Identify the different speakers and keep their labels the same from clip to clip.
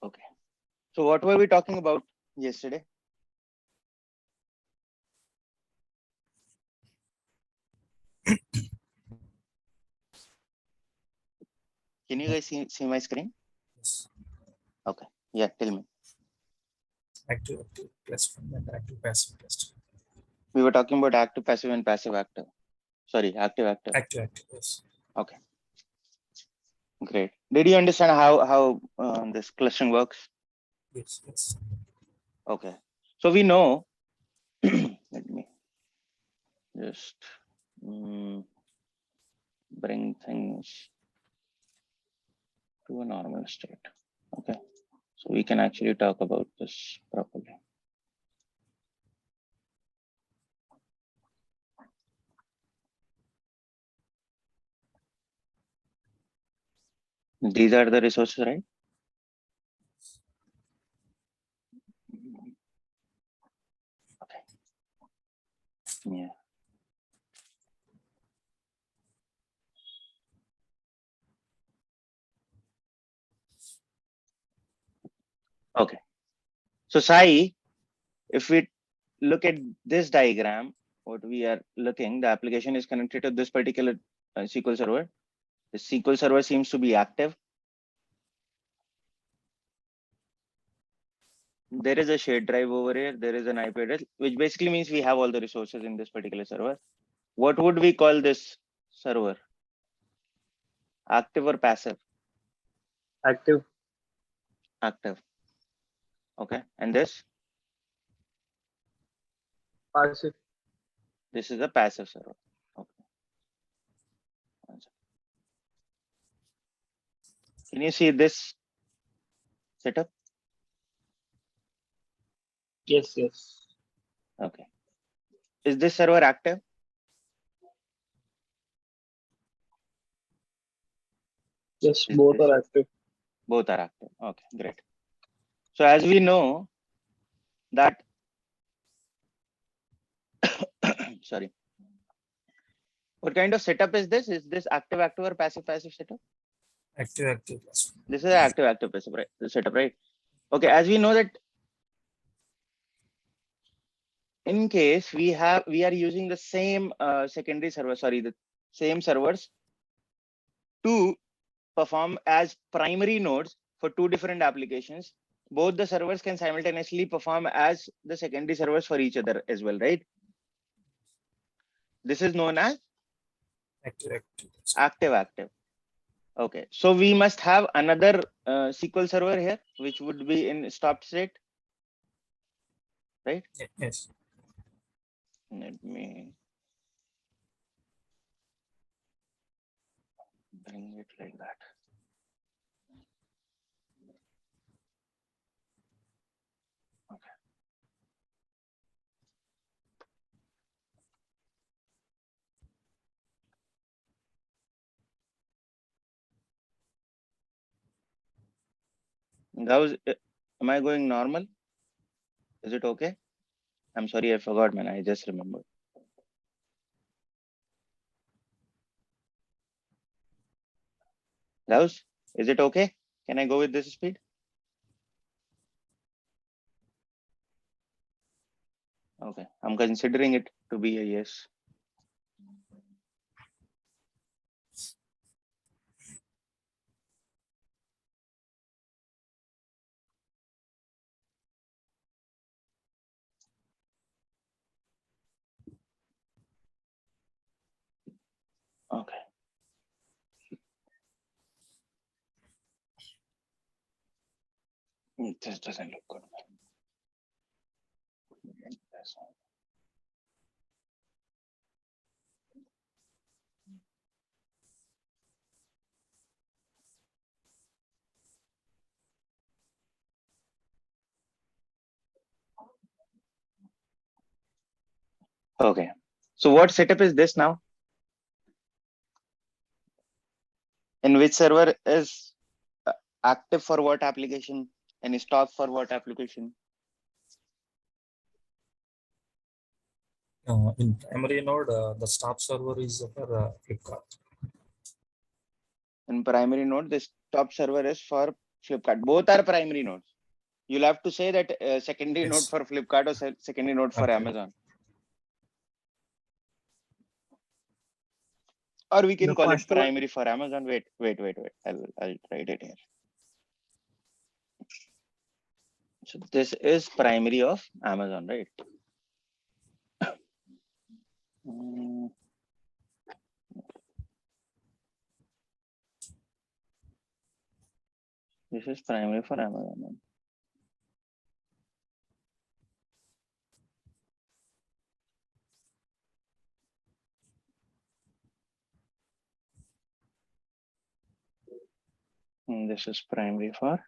Speaker 1: Okay. So what were we talking about yesterday? Can you guys see my screen?
Speaker 2: Yes.
Speaker 1: Okay. Yeah, tell me.
Speaker 2: Active classifier and active passive classifier.
Speaker 1: We were talking about active passive and passive active. Sorry, active active.
Speaker 2: Active, yes.
Speaker 1: Okay. Great. Did you understand how this clustering works?
Speaker 2: Yes, yes.
Speaker 1: Okay. So we know. Let me just bring things to a normal state. Okay. So we can actually talk about this properly. These are the resources, right? Okay. Yeah. Okay. So Sai, if we look at this diagram, what we are looking, the application is connected to this particular SQL server. The SQL server seems to be active. There is a shared drive over here. There is an IP address, which basically means we have all the resources in this particular server. What would we call this server? Active or passive?
Speaker 3: Active.
Speaker 1: Active. Okay. And this?
Speaker 3: Passive.
Speaker 1: This is a passive server. Okay. Can you see this setup?
Speaker 3: Yes, yes.
Speaker 1: Okay. Is this server active?
Speaker 3: Yes,
Speaker 1: Is
Speaker 3: both
Speaker 1: this-
Speaker 3: are active.
Speaker 1: Both are active. Okay, great. So as we know that, sorry, what kind of setup is this? Is this active active or passive passive setup?
Speaker 2: Active classifier.
Speaker 1: This is an active active passive, right? The setup, right? Okay, as we know that in case we are using the same secondary server, sorry, the same servers to perform as primary nodes for two different applications. Both the servers can simultaneously perform as the secondary servers for each other as well, right? This is known as
Speaker 2: Active.
Speaker 1: active active. Okay, so we must have another SQL server here, which would be in stop state, right?
Speaker 2: Yes.
Speaker 1: Let me bring it like that. Okay. That was, am I going normal? Is it okay? I'm sorry, I forgot, man. I just remembered. Laus, is it okay? Can I go with this speed? Okay, I'm considering it to be a yes. Okay. This doesn't look good. Okay, so what setup is this now? In which server is active for what application and stop for what application?
Speaker 2: In primary node, the stop server is for Flipkart.
Speaker 1: In primary node, the stop server is for Flipkart. Both are primary nodes. You'll have to say that secondary
Speaker 2: Yes.
Speaker 1: node for Flipkart or secondary node for
Speaker 2: Okay.
Speaker 1: Amazon. Or we can
Speaker 3: The
Speaker 1: call it
Speaker 3: first one-
Speaker 1: primary for Amazon. Wait. I'll write it here. So this is primary of Amazon, right? Mm, This is primary for Amazon. This is primary for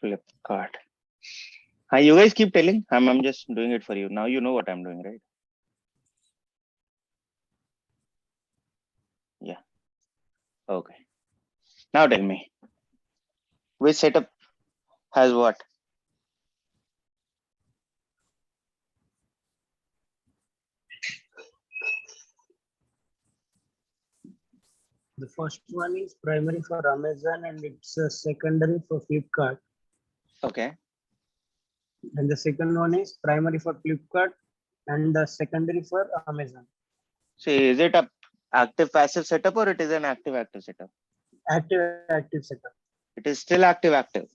Speaker 1: Flipkart. Hi, you guys keep telling. I'm just doing it for you. Now you know what I'm doing, right? Yeah. Okay. Now tell me, which setup has what?
Speaker 3: The first one is primary for Amazon and it's a secondary for Flipkart.
Speaker 1: Okay.
Speaker 3: And the second one is primary for Flipkart and the secondary for Amazon.
Speaker 1: See, is it a active passive setup or it is an active setup?
Speaker 3: Active setup.
Speaker 1: It is still active.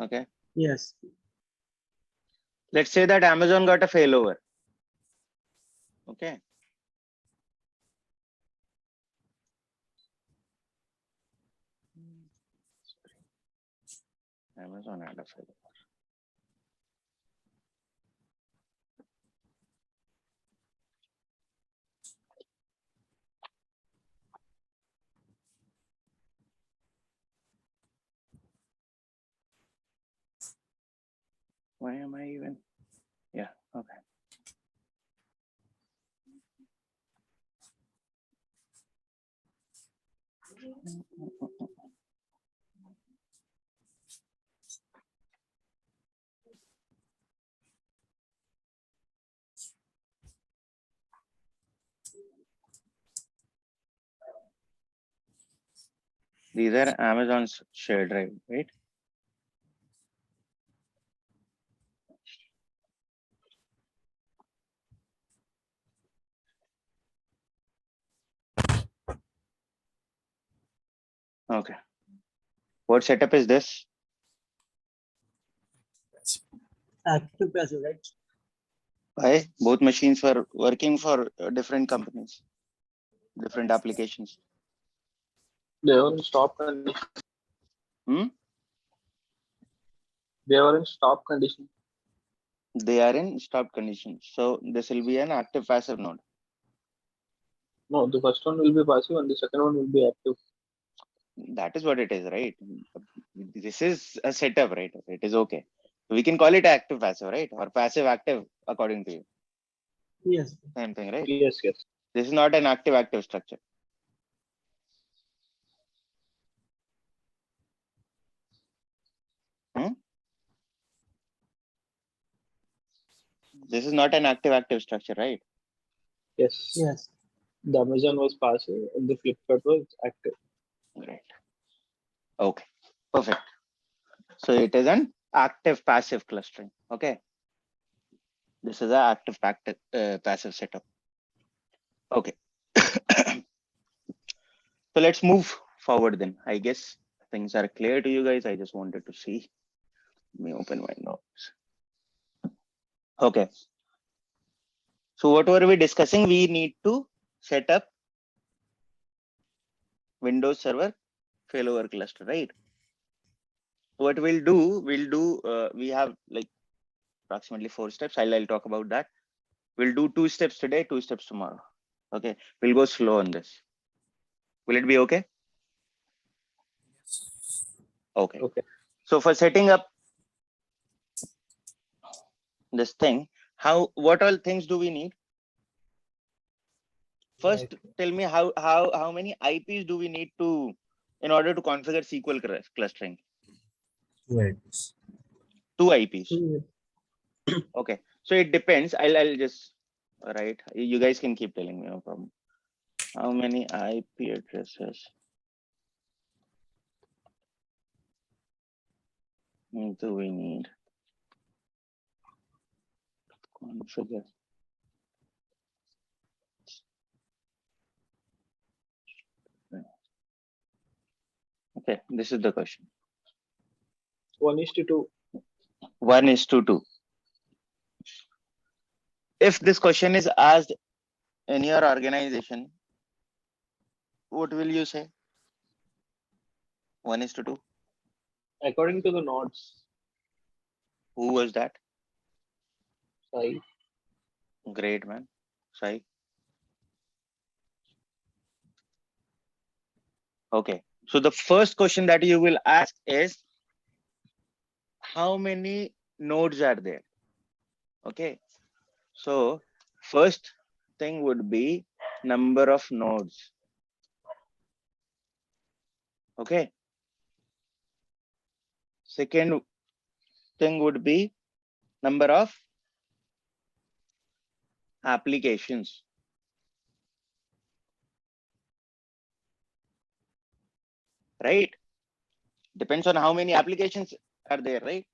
Speaker 1: Okay.
Speaker 3: Yes.
Speaker 1: Let's say that Amazon got a failover. Okay. Amazon had a failover. Why am I even? Yeah. Okay. These are Amazon's shared drive, right? Okay. What setup is this?
Speaker 3: Active passive, right?
Speaker 1: Why? Both machines were working for different companies, different applications.
Speaker 4: They were in stop condition.
Speaker 1: Hmm?
Speaker 4: They were in stop condition.
Speaker 1: They are in stopped condition. So this will be an active passive node.
Speaker 4: No, the first one will be passive and the second one will be active.
Speaker 1: That is what it is, right? This is a setup, right? It is okay. We can call it active passive, right? Or passive active, according to you.
Speaker 3: Yes.
Speaker 1: Same thing, right?
Speaker 4: Yes.
Speaker 1: This is not an active structure. This is not an active structure, right?
Speaker 4: Yes.
Speaker 3: Yes.
Speaker 4: The Amazon was passive and the Flipkart was active.
Speaker 1: Great. Okay, perfect. So it is an active passive clustering. Okay. This is an active passive setup. Okay. So let's move forward then. I guess things are clear to you guys. I just wanted to see. Let me open my notes. Okay. So what were we discussing? We need to set up Windows Server failover cluster, right? What we have like approximately 4 steps. I'll talk about that. We'll do 2 steps today, 2 steps tomorrow. Okay. We'll go slow on this. Will it be okay? Okay.
Speaker 4: Okay.
Speaker 1: So for setting up this thing, what all things do we need? First, tell me how many IPs do we need to in order to configure SQL clustering?
Speaker 2: 2 IPs.
Speaker 1: 2 IPs.
Speaker 3: Mm.
Speaker 1: Okay. So it depends. I'll just write. You guys can keep telling me, no problem. How many IP addresses do we need? Configure. Okay, this is the question.
Speaker 4: 1:2.
Speaker 1: 1:2. If this question is asked in your organization, what will you say? 1:2.
Speaker 4: According to the nodes,
Speaker 1: Who was that?
Speaker 4: Sai.
Speaker 1: Great, man. Sai. Okay. So the first question that you will ask is, how many nodes are there? Okay. So first thing would be number of nodes. Okay. Second thing would be number of applications. Right? Depends on how many applications are there, right?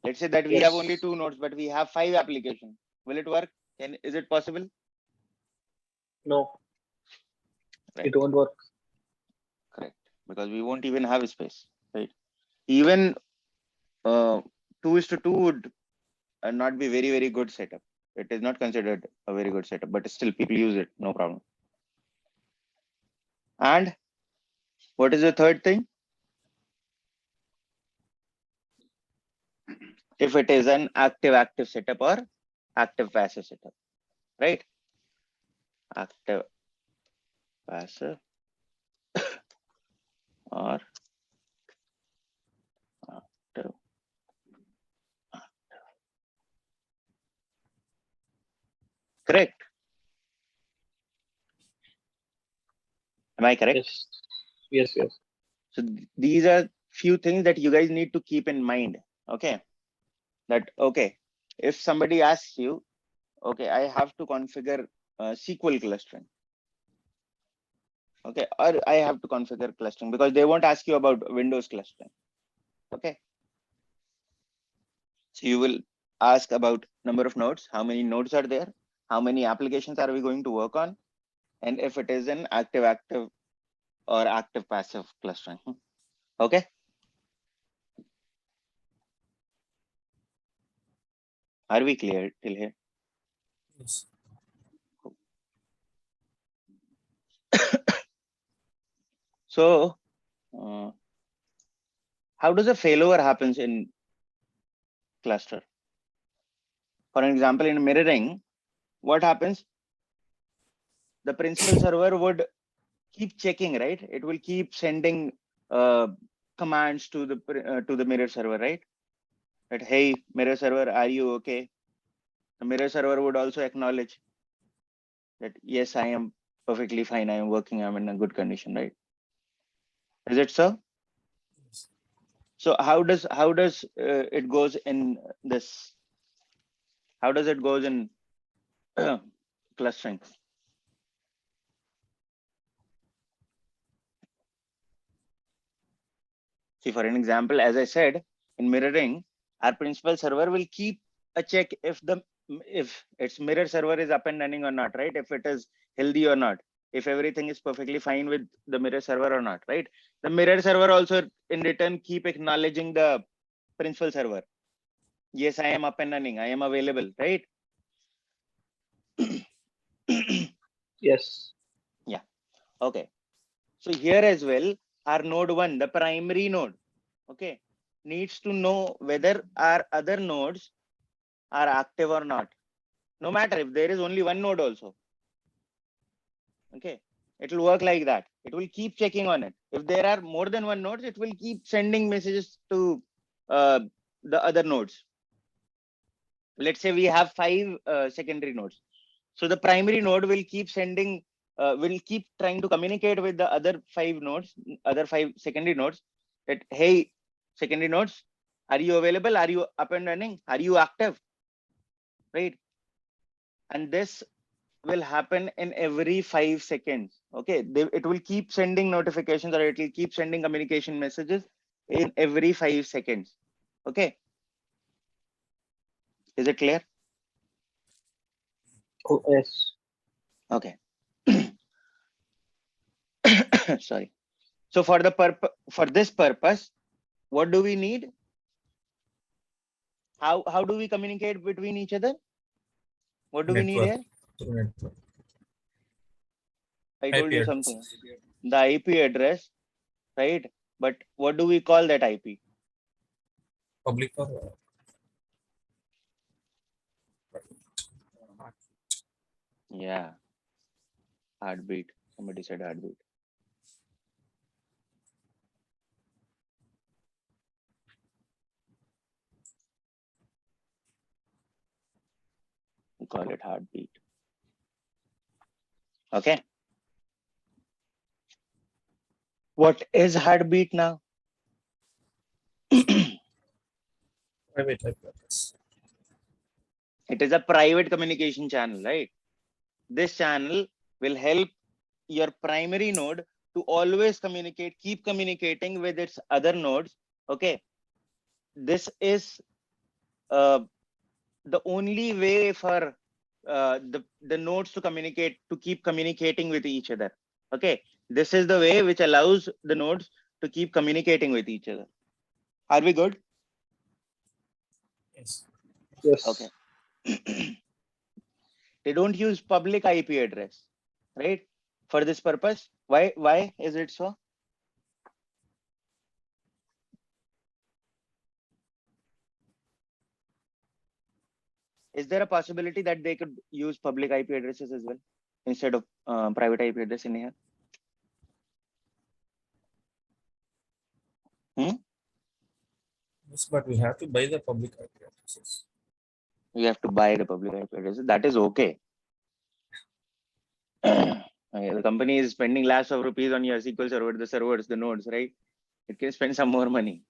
Speaker 1: Let's say that we have
Speaker 4: Yes.
Speaker 1: only 2 nodes, but we have 5 applications. Will it work? Is it possible?
Speaker 4: No,
Speaker 1: Right.
Speaker 4: it won't work.
Speaker 1: Correct. Because we won't even have a space, right? Even 2:2 would not be very, very good setup. It is not considered a very good setup, but still people use it, no problem. And what is the third thing? If it is an active setup or active passive setup, right? Active passive or active. Correct. Am I correct?
Speaker 4: Yes. Yes, yes.
Speaker 1: So these are few things that you guys need to keep in mind. Okay. That, okay, if somebody asks you, okay, I have to configure SQL clustering. Okay, or I have to configure clustering, because they won't ask you about Windows clustering. Okay. So you will ask about number of nodes, how many nodes are there, how many applications are we going to work on, and if it is an active or active passive clustering. Okay. Are we clear till here?
Speaker 2: Yes.
Speaker 1: So how does a failover happens in cluster? For example, in mirroring, what happens? The principal server would keep checking, right? It will keep sending commands to the mirror server, right? That, hey, mirror server, are you okay? The mirror server would also acknowledge that, yes, I am perfectly fine. I am working. I'm in a good condition, right? Is it so?
Speaker 2: Yes.
Speaker 1: So how does it goes in this? How does it goes in clustering? See, for an example, as I said, in mirroring, our principal server will keep a check if its mirror server is up and running or not, right? If it is healthy or not, if everything is perfectly fine with the mirror server or not, right? The mirror server also in return keep acknowledging the principal server. Yes, I am up and running. I am available, right?
Speaker 4: Yes.
Speaker 1: Yeah. Okay. So here as well, our node 1, the primary node, okay, needs to know whether our other nodes are active or not. No matter if there is only one node also. Okay. It will work like that. It will keep checking on it. If there are more than one nodes, it will keep sending messages to the other nodes. Let's say we have 5 secondary nodes. So the primary node will keep sending, will keep trying to communicate with the other 5 nodes, other 5 secondary nodes, that, hey, secondary nodes, are you available? Are you up and running? Are you active? Right? And this will happen in every 5 seconds. Okay, it will keep sending notifications, or it will keep sending communication messages in every 5 seconds. Okay. Is it clear?
Speaker 4: Oh, yes.
Speaker 1: Okay. Sorry. So for this purpose, what do we need? How do we communicate between each other? What do we need
Speaker 2: Network.
Speaker 1: here?
Speaker 2: Through network.
Speaker 1: I told
Speaker 2: IP
Speaker 1: you
Speaker 2: address.
Speaker 1: something. The IP address, right? But what do we call that IP?
Speaker 2: Public or private.
Speaker 1: Yeah. Heartbeat. Somebody said heartbeat. We call it heartbeat. Okay. What is heartbeat now?
Speaker 2: Private IP address.
Speaker 1: It is a private communication channel, right? This channel will help your primary node to always communicate, keep communicating with its other nodes. Okay. This is the only way for the nodes to communicate, to keep communicating with each other. Okay. This is the way which allows the nodes to keep communicating with each other. Are we good?
Speaker 2: Yes.
Speaker 4: Yes.
Speaker 1: Okay. They don't use public IP address, right? For this purpose. Why is it so? Is there a possibility that they could use public IP addresses as well instead of private IP address in here?
Speaker 2: Yes, but we have to buy the public IP addresses.
Speaker 1: You have to buy the public IP addresses. That is okay. The company is spending lakhs of rupees on your SQL server, the servers, the nodes, right? It can spend some more money.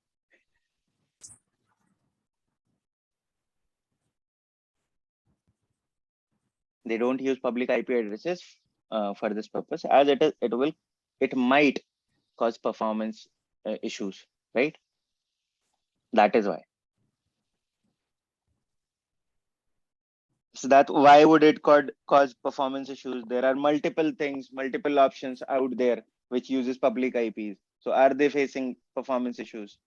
Speaker 1: They don't use public IP addresses for this purpose, as it might cause performance issues, right? That is why. So that why would it cause performance issues? There are multiple things, multiple options out there which uses public IPs. So are they facing performance issues?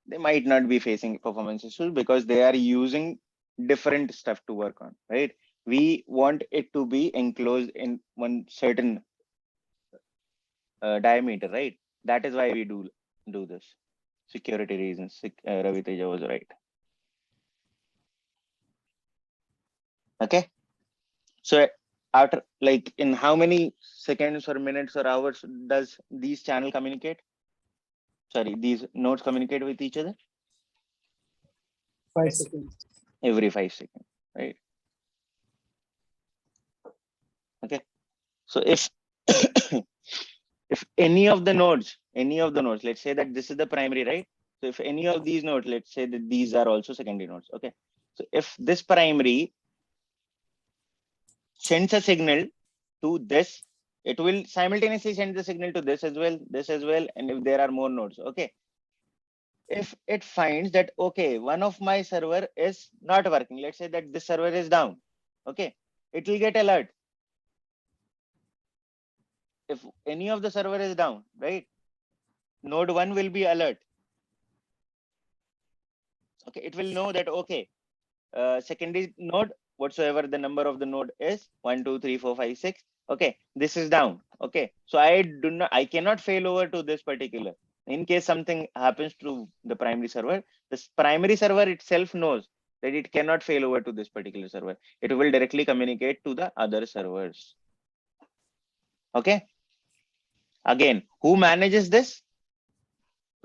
Speaker 1: They might not be facing performance issues because they are using different stuff to work on, right? We want it to be enclosed in one certain diameter, right? That is why we do this. Security reasons. Ravi Teja was right. Okay. So after, like, in how many seconds or minutes or hours does these channel communicate? Sorry, these nodes communicate with each other?
Speaker 3: 5 seconds.
Speaker 1: Every 5 seconds, right? Okay. So if if any of the nodes, let's say that this is the primary, right? So if any of these nodes, let's say that these are also secondary nodes. Okay. So if this primary sends a signal to this, it will simultaneously send the signal to this as well, and if there are more nodes. Okay. If it finds that, okay, one of my server is not working, let's say that this server is down. Okay. It will get alert. If any of the server is down, right? Node 1 will be alert. Okay. It will know that, okay, secondary node, whatsoever the number of the node is, 1, 2, 3, 4, 5, 6. Okay, this is down. Okay, so I cannot fail over to this particular. In case something happens to the primary server, this primary server itself knows that it cannot fail over to this particular server. It will directly communicate to the other servers. Okay. Again, who manages this?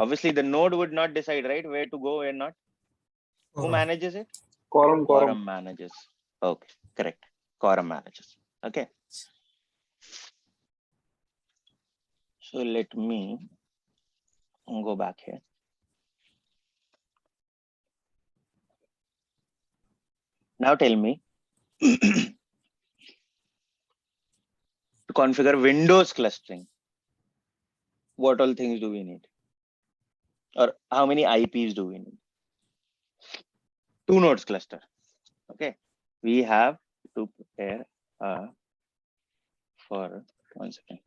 Speaker 1: Obviously, the node would not decide, right, where to go and not. Who manages it?
Speaker 4: Quorum.
Speaker 1: Manages. Okay, correct. Quorum manages. Okay. So let me go back here. Now tell me, to configure Windows clustering, what all things do we need? Or how many IPs do we need? two nodes cluster. Okay, we have to prepare for 1 second.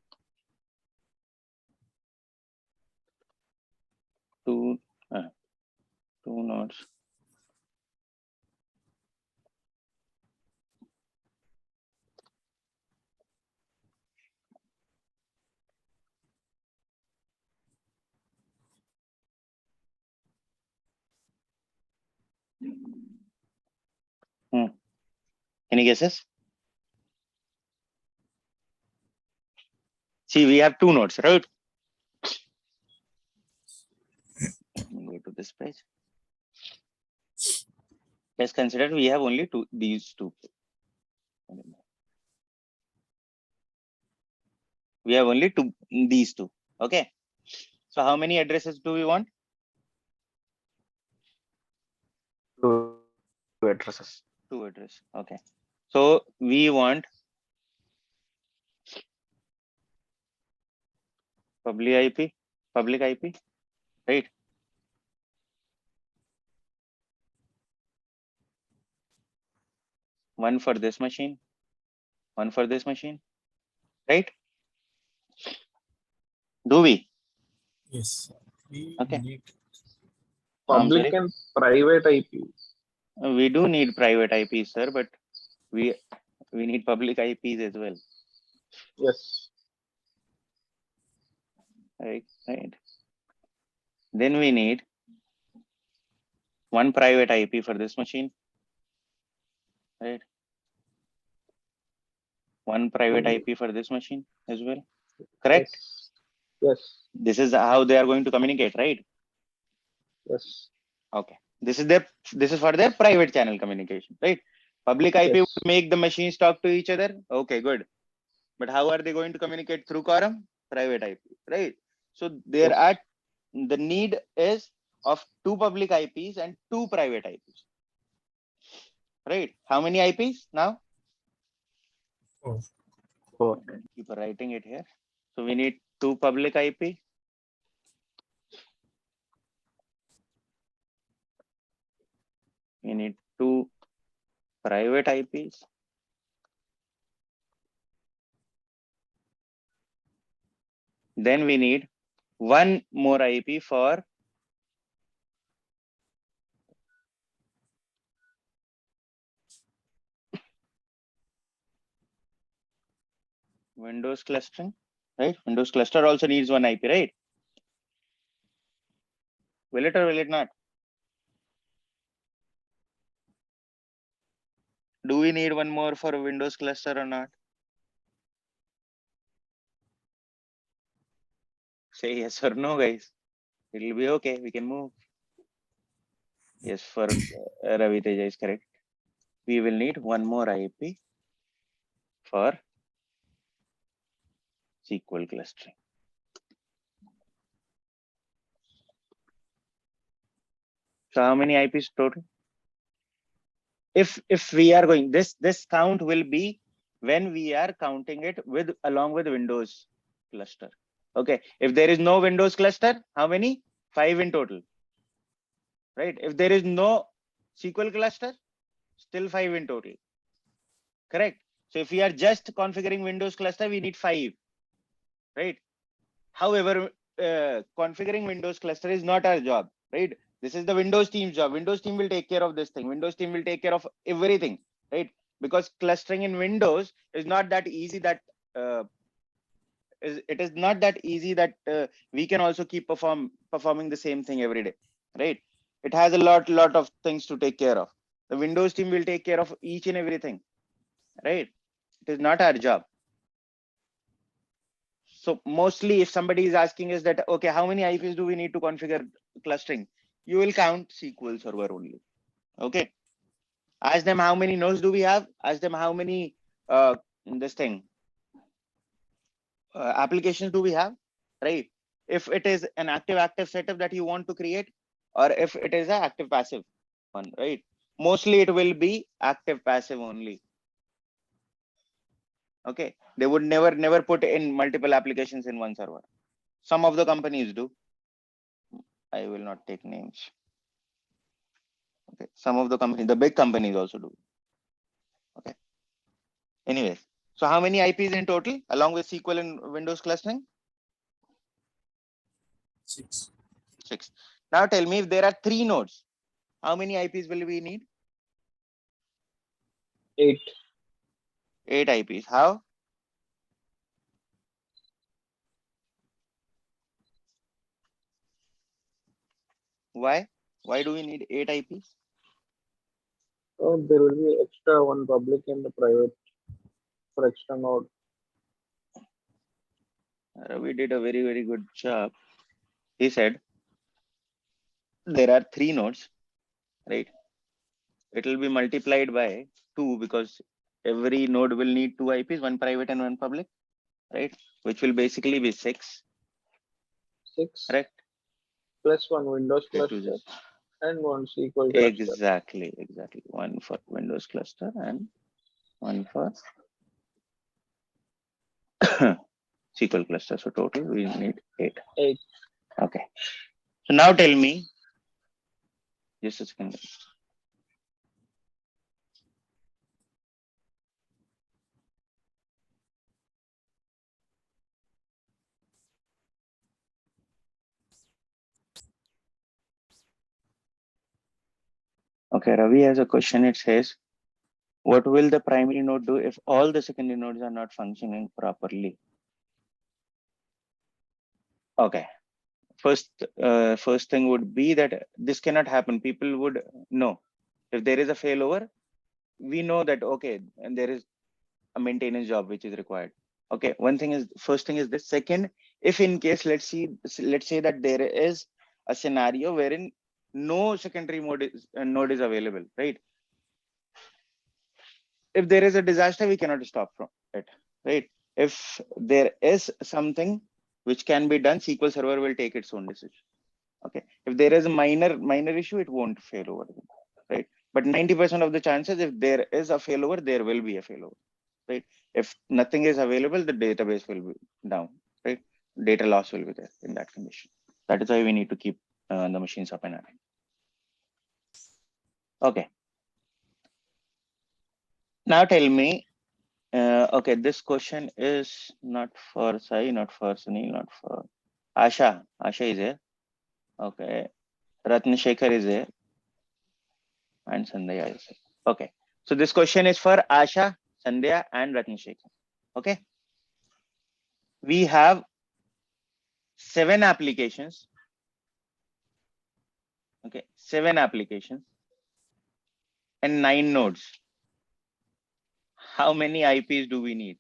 Speaker 1: Two nodes. Any guesses? See, we have two nodes, right? Go to this page. Let's consider we have only these two. We have only these two. Okay. So how many addresses do we want?
Speaker 4: Two addresses.
Speaker 1: Two addresses. Okay. So we want public IP, right? One for this machine, one for this machine, right? Do we?
Speaker 2: Yes. We
Speaker 1: Okay.
Speaker 2: need
Speaker 4: Public and private IP.
Speaker 1: We do need private IPs, sir, but we need public IPs as well.
Speaker 4: Yes.
Speaker 1: Right. Then we need one private IP for this machine, right? One private IP for this machine as well. Correct?
Speaker 4: Yes.
Speaker 1: This is how they are going to communicate, right?
Speaker 4: Yes.
Speaker 1: Okay. This is for their private channel communication, right? Public IP
Speaker 4: Yes.
Speaker 1: would make the machines talk to each other. Okay, good. But how are they going to communicate through quorum? Private IP, right? So there are the need is of two public IPs and two private IPs. Right? How many IPs now?
Speaker 4: Four.
Speaker 1: Keep writing it here. So we need two public IP. We need two private IPs. Then we need one more IP for Windows clustering, right? Windows cluster also needs one IP, right? Will it or will it not? Do we need one more for a Windows cluster or not? Say yes or no, guys. It'll be okay. We can move. Yes, for Ravi Teja is correct. We will need one more IP for SQL clustering. So how many IPs total? If we are going, this count will be when we are counting it along with Windows cluster. Okay. If there is no Windows cluster, how many? 5 in total. Right? If there is no SQL cluster, still 5 in total. Correct. So if we are just configuring Windows cluster, we need 5. Right? However, configuring Windows cluster is not our job, right? This is the Windows team's job. Windows team will take care of this thing. Windows team will take care of everything, right? Because clustering in Windows is not that easy that it is not that easy that we can also keep performing the same thing every day, right? It has a lot of things to take care of. The Windows team will take care of each and everything, right? It is not our job. So mostly if somebody is asking us that, okay, how many IPs do we need to configure clustering? You will count SQL Server only. Okay. Ask them how many nodes do we have? Ask them how many applications do we have, right? If it is an active setup that you want to create, or if it is an active passive one, right? Mostly it will be active passive only. Okay. They would never put in multiple applications in one server. Some of the companies do. I will not take names. Okay, some of the companies, the big companies also do. Okay. Anyways, so how many IPs in total along with SQL and Windows clustering?
Speaker 2: 6.
Speaker 1: 6. Now tell me, if there are 3 nodes, how many IPs will we need?
Speaker 4: 8.
Speaker 1: 8 IPs. How? Why? Why do we need 8 IPs?
Speaker 4: So there will be extra one public and the private for extra node.
Speaker 1: Ravi did a very, very good job. He said there are 3 nodes, right? It will be multiplied by 2 because every node will need 2 IPs, one private and one public, right? Which will basically be 6,
Speaker 4: 6
Speaker 1: correct?
Speaker 4: plus one Windows
Speaker 1: Okay,
Speaker 4: cluster and one SQL cluster.
Speaker 1: exactly. One for Windows cluster and one for SQL cluster. So total we need 8.
Speaker 4: 8.
Speaker 1: Okay. So now tell me, just a second. Okay, Ravi has a question. It says, what will the primary node do if all the secondary nodes are not functioning properly? Okay. First thing would be that this cannot happen. People would know if there is a failover, we know that, okay, and there is a maintenance job which is required. Okay, first thing is this. Second, if in case, let's say that there is a scenario wherein no secondary node is available, right? If there is a disaster, we cannot stop from it, right? If there is something which can be done, SQL Server will take its own decision. Okay, if there is a minor issue, it won't fail over, right? But 90% of the chances, if there is a failover, there will be a failover, right? If nothing is available, the database will be down, right? Data loss will be there in that condition. That is why we need to keep the machines up and running. Okay. Now tell me, okay, this question is not for Sai, not for Sunil, not for Asha. Asha is there. Okay. Ratna Shekhar is there. And Sandhya is there. Okay. So this question is for Asha, Sandhya, and Ratna Shekhar. Okay. We have 7 applications. Okay. 7 applications and 9 nodes. How many IPs do we need?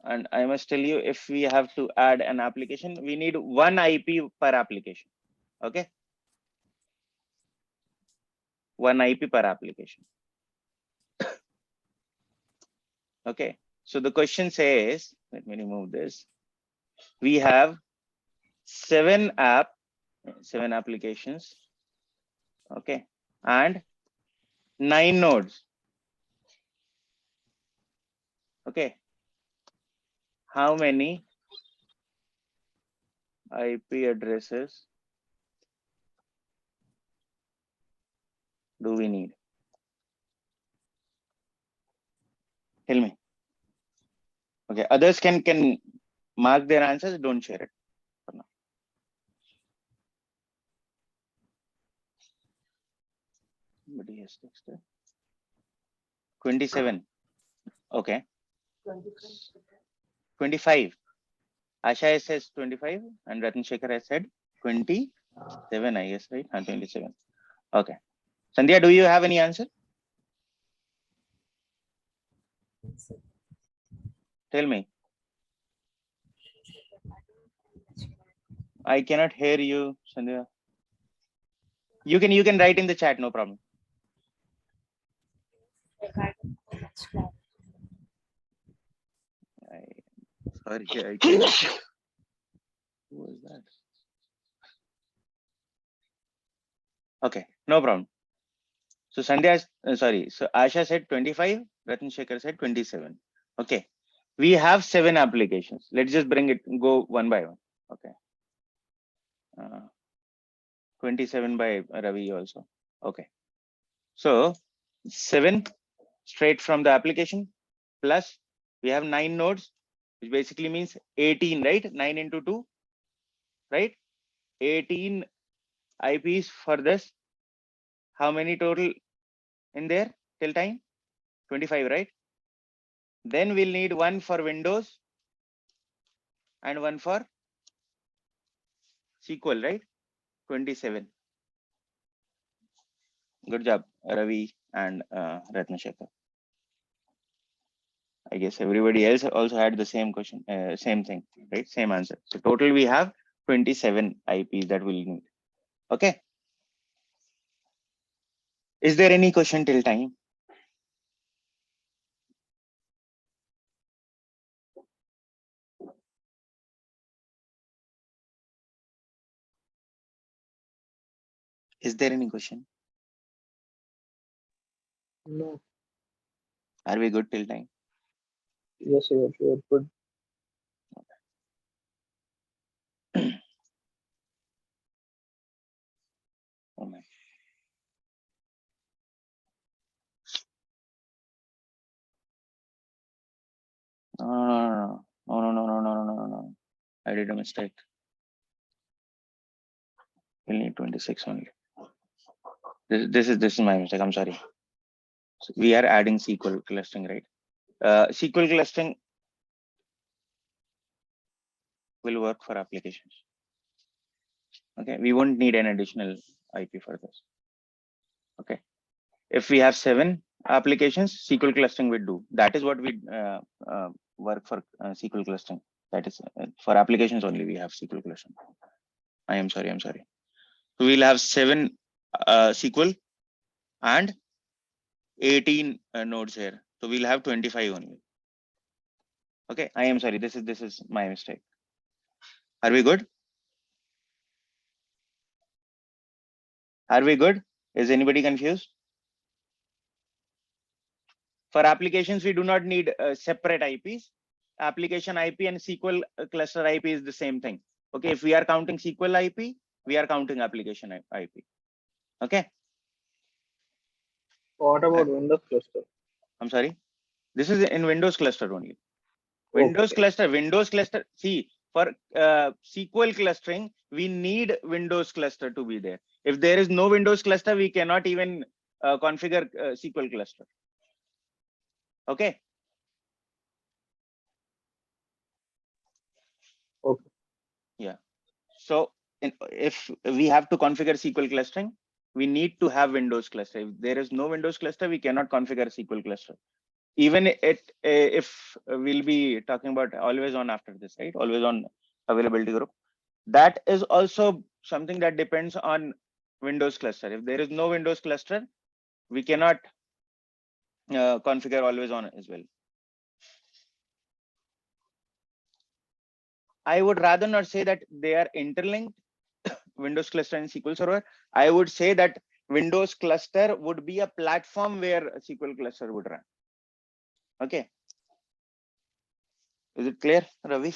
Speaker 1: And I must tell you, if we have to add an application, we need 1 IP per application. Okay. 1 IP per application. Okay. So the question says, let me remove this. We have 7 applications. Okay. And 9 nodes. Okay. How many IP addresses do we need? Tell me. Okay. Others can mark their answers. Don't share it for now. Somebody has texted. 27. Okay. 25. Asha says 25 and Ratan Shekhar has said 27, I guess, right? 27. Okay. Sandhya, do you have any answer? Tell me. I cannot hear you, Sandhya. You can write in the chat, no problem. Sorry, I cannot. Who was that? Okay, no problem. So Sandhya, so Asha said 25, Ratan Shekhar said 27. Okay, we have 7 applications. Let's just go one by one. Okay. 27 by Ravi also. Okay. So 7 straight from the application plus we have 9 nodes, which basically means 18, right? 9 into 2, right? 18 IPs for this. How many total in there till time? 25, right? Then we'll need one for Windows and one for SQL, right? 27. Good job, Ravi and Ratnashekar. I guess everybody else also had the same question, same thing, right? Same answer. So total we have 27 IPs that we'll need. Okay. Is there any question till time? Is there any question?
Speaker 4: No.
Speaker 1: Are we good till time?
Speaker 4: Yes, yes, you're good.
Speaker 1: Oh my. No, no, no, no, no, no, no, no, no. I did a mistake. We'll need 26 only. This is my mistake. I'm sorry. So we are adding SQL clustering, right? SQL clustering will work for applications. Okay, we won't need an additional IP for this. Okay, if we have 7 applications, SQL clustering will do. That is what we work for SQL clustering. That is for applications only. We have SQL clustering. I am sorry. So we'll have 7 SQL and 18 nodes here. So we'll have 25 only. Okay, I am sorry. This is my mistake. Are we good? Are we good? Is anybody confused? For applications, we do not need separate IPs. Application IP and SQL cluster IP is the same thing. Okay, if we are counting SQL IP, we are counting application IP. Okay.
Speaker 4: What about Windows cluster?
Speaker 1: I'm sorry. This is in Windows cluster only. Windows cluster. See, for SQL clustering, we need Windows cluster to be there. If there is no Windows cluster, we cannot even configure SQL cluster. Okay.
Speaker 4: Okay.
Speaker 1: Yeah. So if we have to configure SQL clustering, we need to have Windows cluster. If there is no Windows cluster, we cannot configure SQL cluster. Even if we'll be talking about always on after this, right? Always on availability group. That is also something that depends on Windows cluster. If there is no Windows cluster, we cannot configure always on as well. I would rather not say that they are interlinked, Windows cluster and SQL Server. I would say that Windows cluster would be a platform where a SQL cluster would run. Okay. Is it clear, Ravi?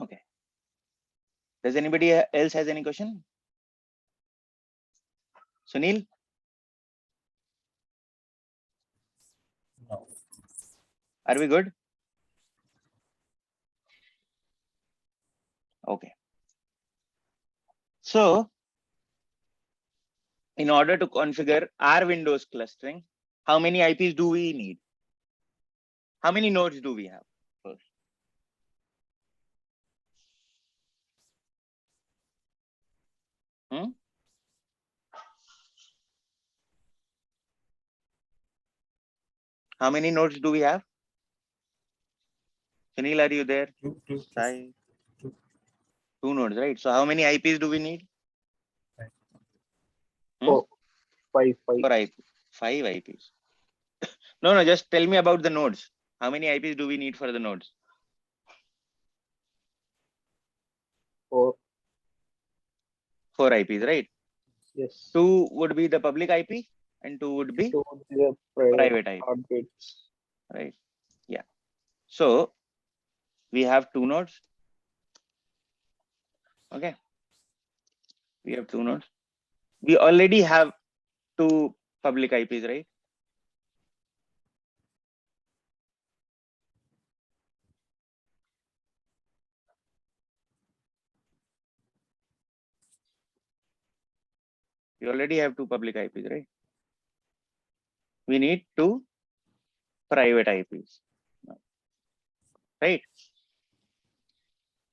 Speaker 1: Okay. Does anybody else has any question? Sunil?
Speaker 2: No.
Speaker 1: Are we good? Okay. So in order to configure our Windows clustering, how many IPs do we need? How many nodes do we have first? How many nodes do we have? Sunil, are you there?
Speaker 2: Two.
Speaker 1: Sai? 2 nodes, right? So how many IPs do we need?
Speaker 4: 5.
Speaker 1: 5 IPs. No, just tell me about the nodes. How many IPs do we need for the nodes?
Speaker 4: 4.
Speaker 1: 4 IPs, right?
Speaker 4: Yes.
Speaker 1: 2 would be the public IP and 2 would be
Speaker 4: 2 would be the private
Speaker 1: private IP.
Speaker 4: heartbeats.
Speaker 1: right? Yeah. So we have 2 nodes. Okay. We have 2 nodes. We already have 2 public IPs, right? We already have 2 public IPs, right? We need 2 private IPs, right?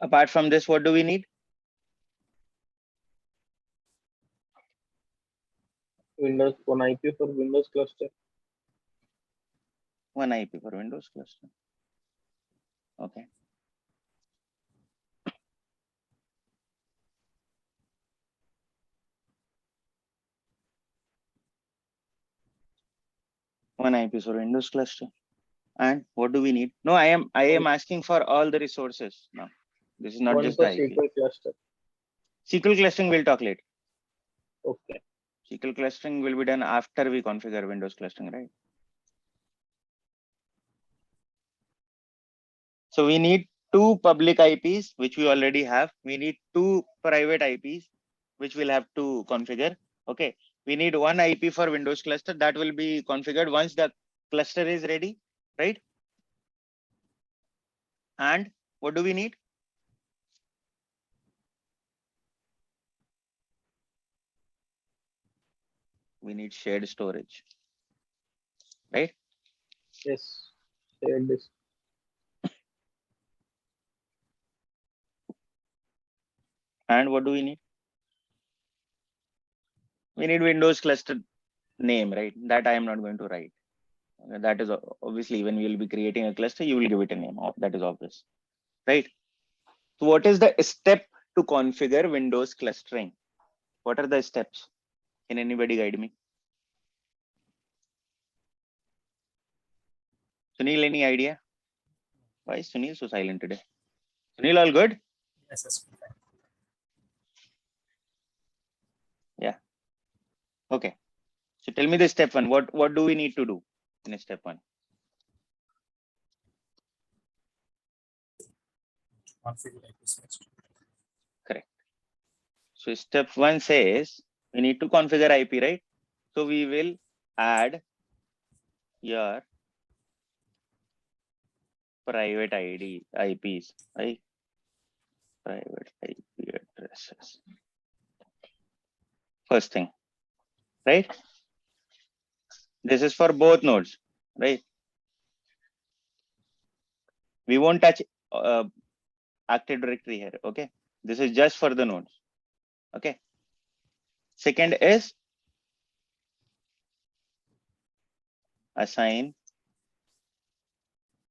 Speaker 1: Apart from this, what do we need?
Speaker 4: Windows, one IP for Windows cluster.
Speaker 1: 1 IP for Windows cluster. Okay. One IP for Windows cluster. And what do we need? No, I am asking for all the resources now. This is not
Speaker 4: One
Speaker 1: just
Speaker 4: for
Speaker 1: the IP.
Speaker 4: SQL cluster.
Speaker 1: SQL clustering we'll talk later.
Speaker 4: Okay.
Speaker 1: SQL clustering will be done after we configure Windows clustering, right? So we need 2 public IPs, which we already have. We need 2 private IPs, which we'll have to configure. Okay. We need 1 IP for Windows cluster that will be configured once the cluster is ready, right? And what do we need? We need shared storage, right?
Speaker 4: Yes. Shared disk.
Speaker 1: And what do we need? We need Windows cluster name, right? That I am not going to write. That is obviously when we will be creating a cluster, you will give it a name. That is obvious, right? So what is the step to configure Windows clustering? What are the steps? Can anybody guide me? Sunil, any idea? Why is Sunil so silent today? Sunil, all good?
Speaker 2: Yes, yes.
Speaker 1: Okay. So tell me the step 1. What do we need to do in step 1?
Speaker 2: Configure IPs next.
Speaker 1: Correct. So step 1 says we need to configure IP, right? So we will add your private IPs, right? Private IP addresses. First thing, right? This is for both nodes, right? We won't touch Active Directory here, okay? This is just for the nodes, okay? Second is assign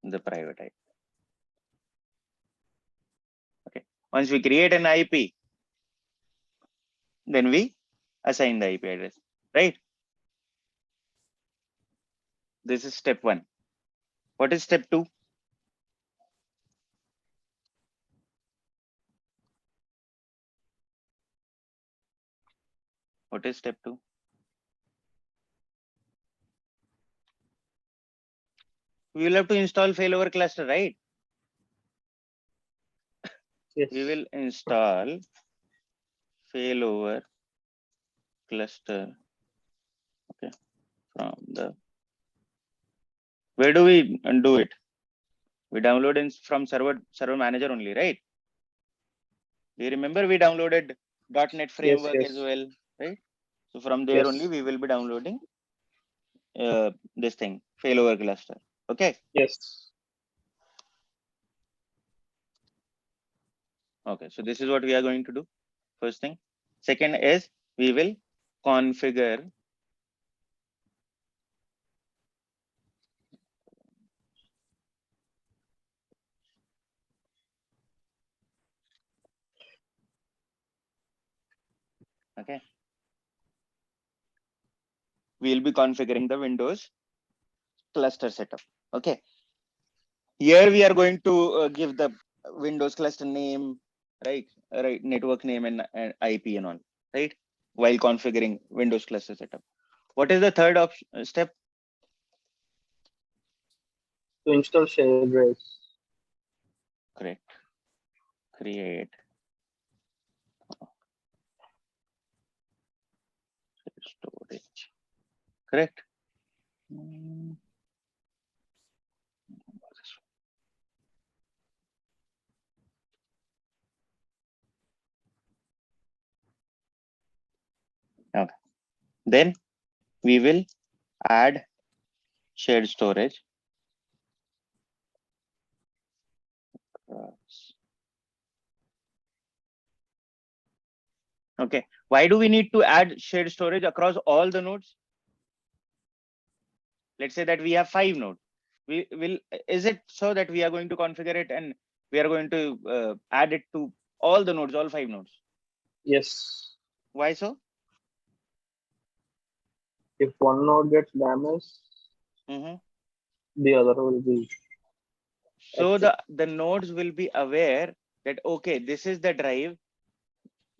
Speaker 1: the private IP. Okay. Once we create an IP, then we assign the IP address, right? This is step 1. What is step 2? What is step 2? We will have to install failover cluster, right?
Speaker 4: Yes.
Speaker 1: We will install failover cluster, okay, from the, where do we do it? We download it from server manager only, right? Do you remember we downloaded .NET framework
Speaker 4: yes.
Speaker 1: as well, right? So from there
Speaker 4: Yes.
Speaker 1: only we will be downloading this thing, failover cluster, okay?
Speaker 4: Yes.
Speaker 1: Okay, so this is what we are going to do. First thing. Second is we will configure okay. We'll be configuring the Windows cluster setup. Okay. Here we are going to give the Windows cluster name, right? Right, network name and IP and all, right? While configuring Windows cluster setup. What is the third step?
Speaker 4: To install shared drives.
Speaker 1: Correct. Create storage. Correct. Okay. Then we will add shared storage. Okay. Why do we need to add shared storage across all the nodes? Let's say that we have 5 nodes. Is it so that we are going to configure it and we are going to add it to all the nodes, all 5 nodes?
Speaker 4: Yes.
Speaker 1: Why so?
Speaker 4: If one node gets damaged,
Speaker 1: Mhm.
Speaker 4: the other will be.
Speaker 1: So
Speaker 4: Okay.
Speaker 1: the nodes will be aware that, okay, this is the drive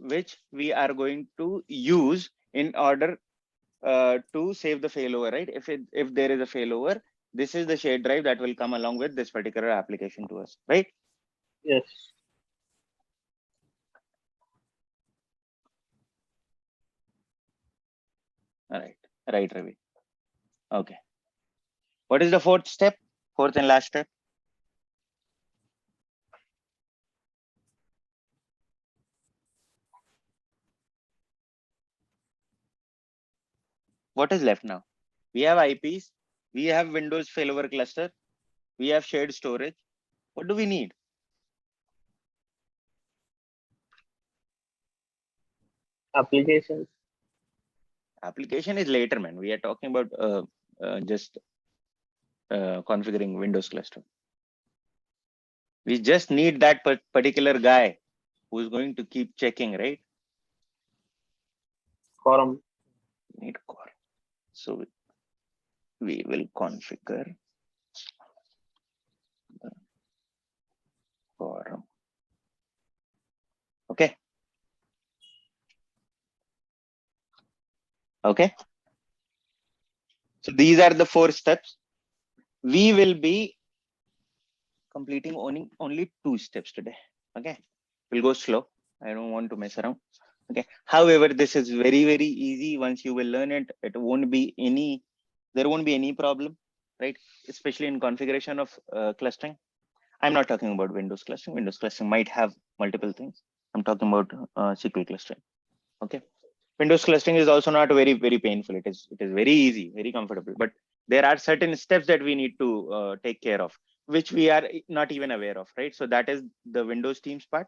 Speaker 1: which we are going to use in order to save the failover, right? If there is a failover, this is the shared drive that will come along with this particular application to us, right?
Speaker 4: Yes.
Speaker 1: All right, Ravi. Okay. What is the fourth step? Fourth and last step? What is left now? We have IPs, we have Windows failover cluster, we have shared storage. What do we need?
Speaker 4: Applications.
Speaker 1: Application is later, man. We are talking about just configuring Windows cluster. We just need that particular guy who's going to keep checking, right?
Speaker 4: Quorum.
Speaker 1: Need core. So we will configure the quorum. Okay. Okay. So these are the 4 steps. We will be completing only 2 steps today. Okay. We'll go slow. I don't want to mess around. Okay. However, this is very, very easy. Once you will learn it, there won't be any problem, right? Especially in configuration of clustering. I'm not talking about Windows clustering. Windows clustering might have multiple things. I'm talking about SQL clustering. Okay. Windows clustering is also not very, very painful. It is very easy, very comfortable. But there are certain steps that we need to take care of, which we are not even aware of, right? So that is the Windows teams part.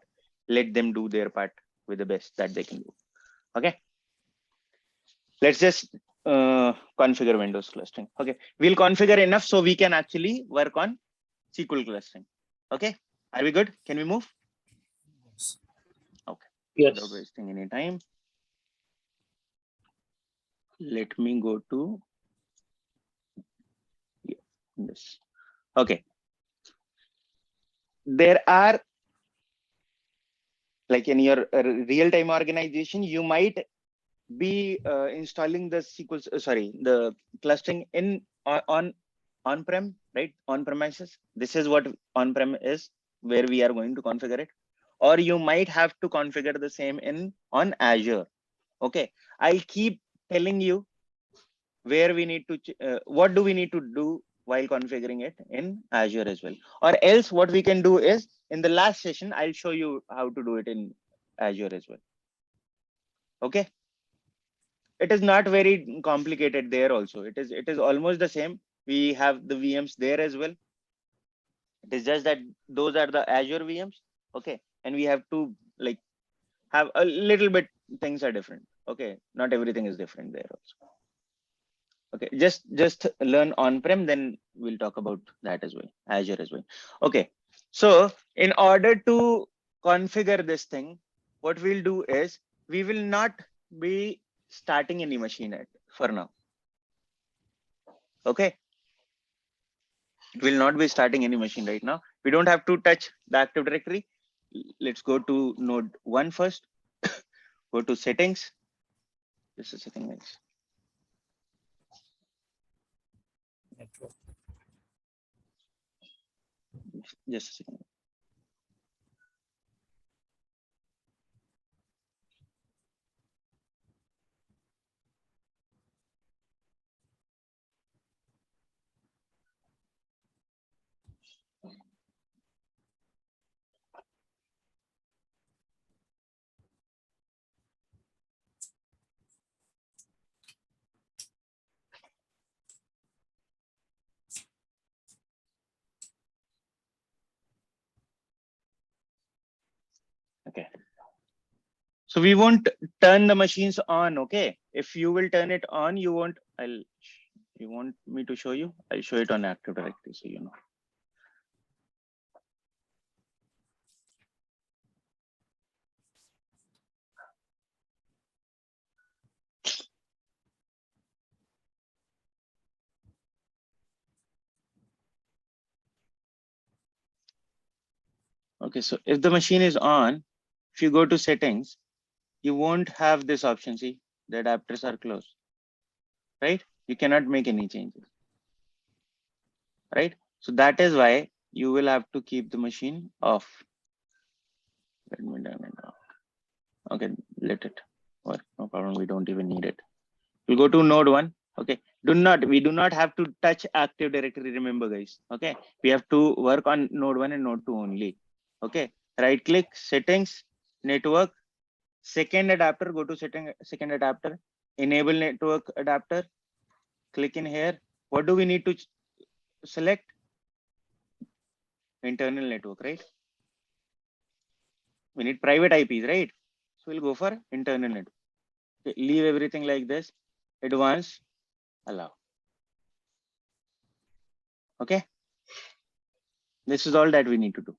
Speaker 1: Let them do their part with the best that they can do. Okay. Let's just configure Windows clustering. Okay. We'll configure enough so we can actually work on SQL clustering. Okay. Are we good? Can we move?
Speaker 2: Yes.
Speaker 1: Okay.
Speaker 4: Yes.
Speaker 1: Without wasting any time. Let me go to this. Okay. There are, like in your real-time organization, you might be installing the SQL, the clustering in on-prem, right? On-premises. This is what on-prem is, where we are going to configure it. Or you might have to configure the same on Azure. Okay. I'll keep telling you where we need to, what do we need to do while configuring it in Azure as well. Or else what we can do is, in the last session, I'll show you how to do it in Azure as well. Okay. It is not very complicated there also. It is almost the same. We have the VMs there as well. It is just that those are the Azure VMs. Okay. And we have to like have a little bit, things are different. Okay. Not everything is different there also. Okay, just learn on-prem, then we'll talk about that as well, Azure as well. Okay, so in order to configure this thing, what we'll do is we will not be starting any machine for now. Okay, we'll not be starting any machine right now. We don't have to touch the Active Directory. Let's go to node 1 first. Go to settings. Just a second, guys.
Speaker 2: Network.
Speaker 1: Just a second. Okay. So we won't turn the machines on. Okay. If you will turn it on, you want me to show you? I'll show it on Active Directory so you know. Okay, so if the machine is on, if you go to settings, you won't have this option. See, the adapters are closed, right? You cannot make any changes, right? So that is why you will have to keep the machine off. Let me turn it off. Okay, let it work. No problem. We don't even need it. We'll go to node 1. Okay, we do not have to touch Active Directory. Remember, guys. Okay, we have to work on node 1 and node 2 only. Okay, right click, settings, network, second adapter, go to second adapter, enable network adapter, click in here. What do we need to select? Internal network, right? We need private IPs, right? So we'll go for internal network. Okay, leave everything like this. Advanced, allow. Okay, this is all that we need to do.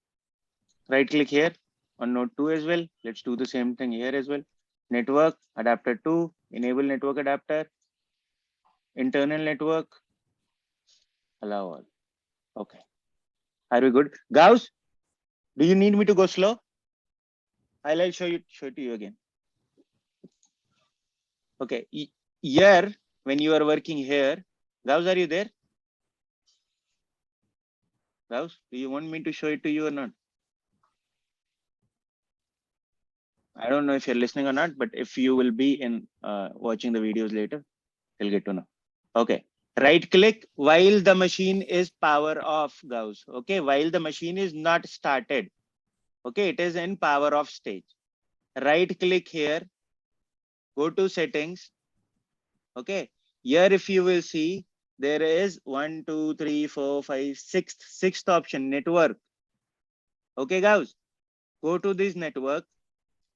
Speaker 1: Right click here on node 2 as well. Let's do the same thing here as well. Network adapter 2, enable network adapter, internal network, allow all. Okay, are we good? Gauss, do you need me to go slow? I'll show it to you again. Okay, here when you are working here, Gauss, are you there? Gauss, do you want me to show it to you or not? I don't know if you're listening or not, but if you will be in watching the videos later, you'll get to know. Okay, right click while the machine is power off, Gauss. Okay, while the machine is not started. Okay, it is in power off stage. Right click here, go to settings. Okay, here if you will see, there is 1, 2, 3, 4, 5, sixth option, network. Okay, Gauss, go to this network.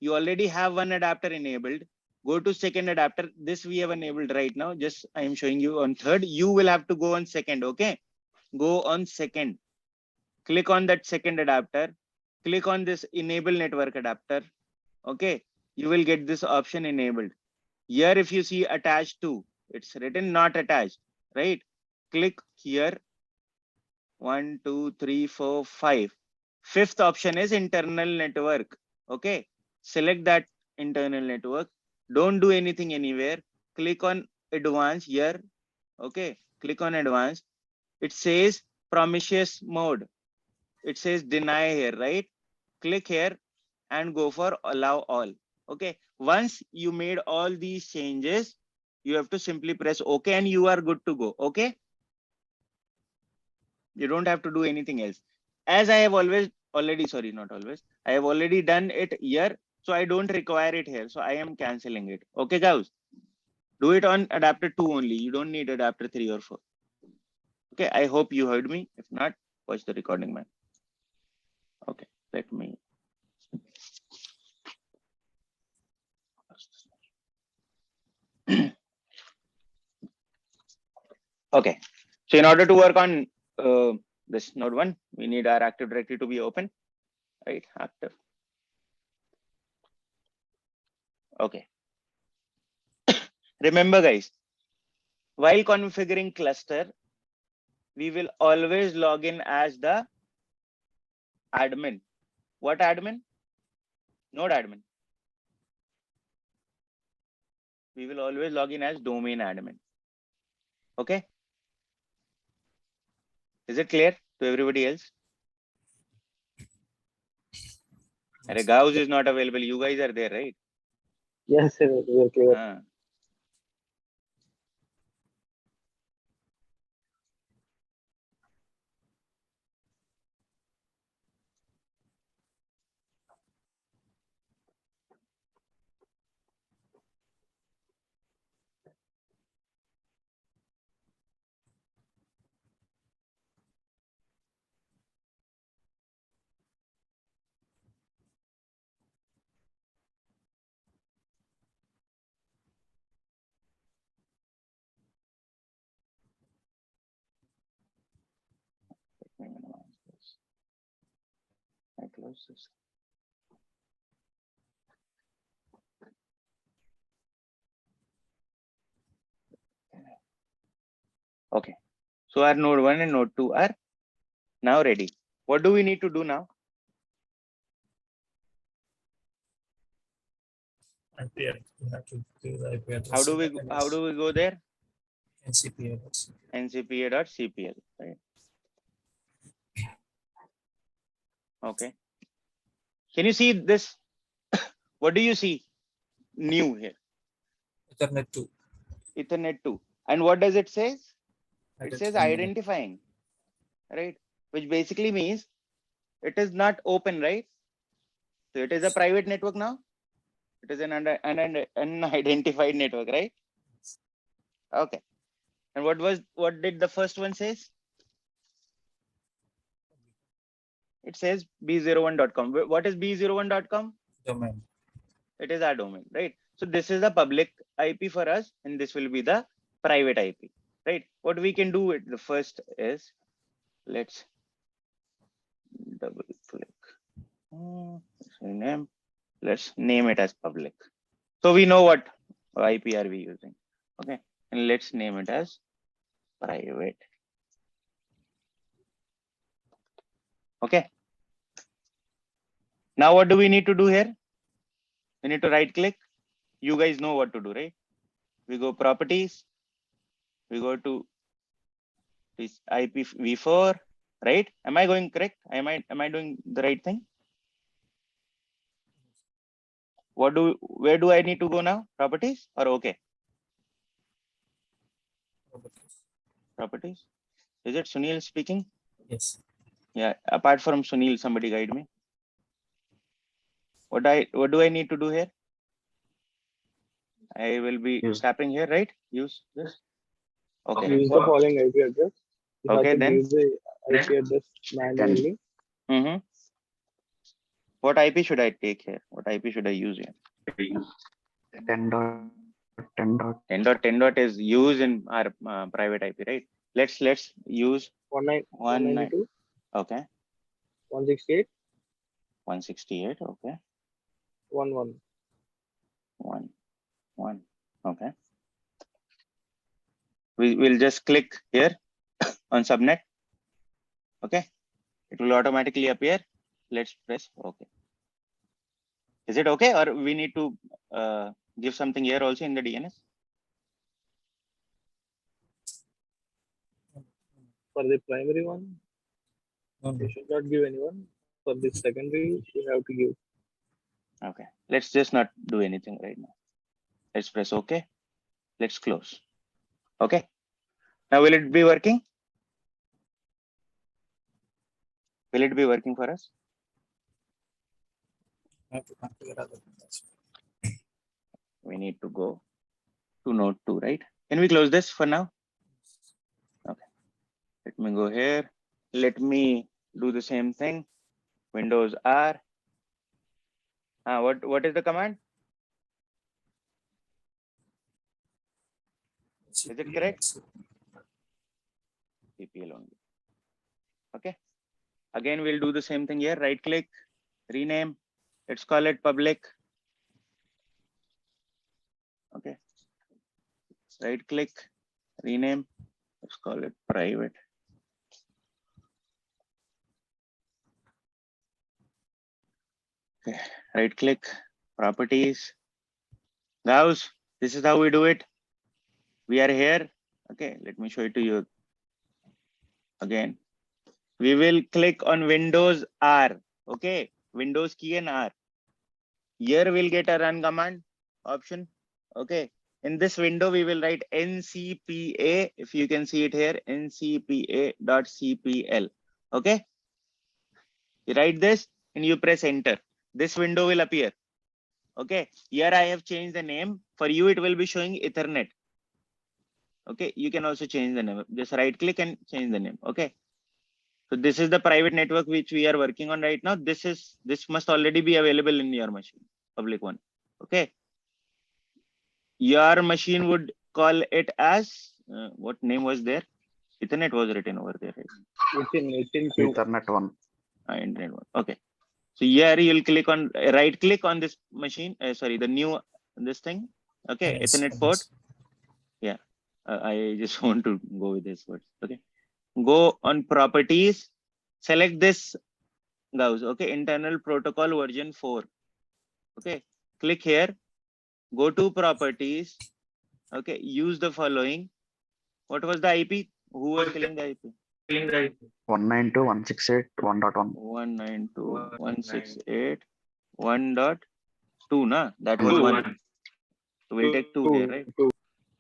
Speaker 1: You already have one adapter enabled. Go to second adapter. This we have enabled right now. Just I am showing you on third. You will have to go on second. Okay, go on second. Click on that second adapter. Click on this enable network adapter. Okay, you will get this option enabled. Here if you see attached to, it's written not attached, right? Click here. 1, 2, 3, 4, 5. Fifth option is internal network. Okay, select that internal network. Don't do anything anywhere. Click on advanced here. Okay, click on advanced. It says promiscuous mode. It says deny here, right? Click here and go for allow all. Okay, once you made all these changes, you have to simply press OK and you are good to go. Okay, you don't have to do anything else. As I have I have already done it here, so I don't require it here, so I am canceling it. Okay, guys, do it on adapter 2 only. You don't need adapter 3 or 4. Okay, I hope you heard me. If not, watch the recording, man. Okay, let me. Okay, so in order to work on this node 1, we need our Active Directory to be open, right? Active. Okay. Remember, guys, while configuring cluster, we will always log in as the admin. What admin? Node admin. We will always log in as domain admin. Okay. Is it clear to everybody else? Arey, Gauss is not available. You guys are there, right?
Speaker 4: Yes, sir, we are clear.
Speaker 1: Ah. Let me minimize this. I close this. Okay. So our node 1 and node 2 are now ready. What do we need to do now?
Speaker 2: IP address. You have to give the IP address.
Speaker 1: How do we go there?
Speaker 2: NCP address.
Speaker 1: ncpa.cpl, right? Okay. Can you see this? What do you see new here?
Speaker 2: Ethernet 2.
Speaker 1: Ethernet 2. And what does it say? It says
Speaker 2: Identifying.
Speaker 1: identifying, right? Which basically means it is not open, right? So it is a private network now. It is an unidentified network, right? Okay. And what did the first one says? It says b01.com. What is b01.com?
Speaker 2: Domain.
Speaker 1: It is our domain, right? So this is the public IP for us, and this will be the private IP, right? What we can do with the first is, let's double click. Name. Let's name it as public. So we know what IP are we using. Okay. And let's name it as private. Okay. Now what do we need to do here? We need to right click. You guys know what to do, right? We go properties. We go to this IPv4, right? Am I going correct? Am I doing the right thing? Where do I need to go now? Properties or okay? Properties. Is it Sunil speaking?
Speaker 2: Yes.
Speaker 1: Yeah. Apart from Sunil, somebody guide me. What do I need to do here? I will be tapping here, right? Use this. Okay.
Speaker 4: Use the following IP address. You
Speaker 1: Okay,
Speaker 4: have to
Speaker 1: then.
Speaker 4: give the IP address manually.
Speaker 1: Mm-hmm. What IP should I take here? What IP should I use here? 10.10 is used in our private IP, right? Let's use
Speaker 4: 192.
Speaker 1: Okay.
Speaker 4: 168.
Speaker 1: 168. Okay.
Speaker 4: 11.
Speaker 1: 1. Okay. We'll just click here on subnet. Okay. It will automatically appear. Let's press OK. Is it okay, or we need to give something here also in the DNS?
Speaker 4: For the primary one, you should not give anyone. For the secondary, you have to give.
Speaker 1: Okay. Let's just not do anything right now. Let's press OK. Let's close. Okay. Now will it be working? Will it be working for us? We need to go to node 2, right? Can we close this for now? Okay. Let me go here. Let me do the same thing. Windows R. What is the command? Is it correct? CPL only. Okay. Again, we'll do the same thing here. Right click, rename. Let's call it public. Okay. Right click, rename. Let's call it private. Okay. Right click, properties. Gauss, this is how we do it. We are here. Okay. Let me show it to you again. We will click on Windows R. Okay. Windows key and R. Here we'll get a run command option. Okay. In this window, we will write ncpa. If you can see it here, ncpa.cpl. Okay. You write this and you press enter. This window will appear. Okay. Here I have changed the name. For you, it will be showing Ethernet. Okay. You can also change the name. Just right click and change the name. Okay. So this is the private network which we are working on right now. This must already be available in your machine, public one. Okay. Your machine would call it as what name was there? Ethernet was written over there. Right?
Speaker 4: 18
Speaker 5: Ethernet one.
Speaker 1: Internet one. Okay. So here you'll click on right click on this machine. Sorry, the new this thing. Okay,
Speaker 2: Yes,
Speaker 1: Ethernet
Speaker 2: yes.
Speaker 1: port. Yeah, I just want to go with this word. Okay, go on properties. Select this Gauss. Okay, internal protocol version 4. Okay, click here. Go to properties. Okay, use the following. What was the IP? Who was telling the IP?
Speaker 5: 192.168.1.1.
Speaker 1: 192.168.1.2, na? That was one. So we'll take 2 here, right?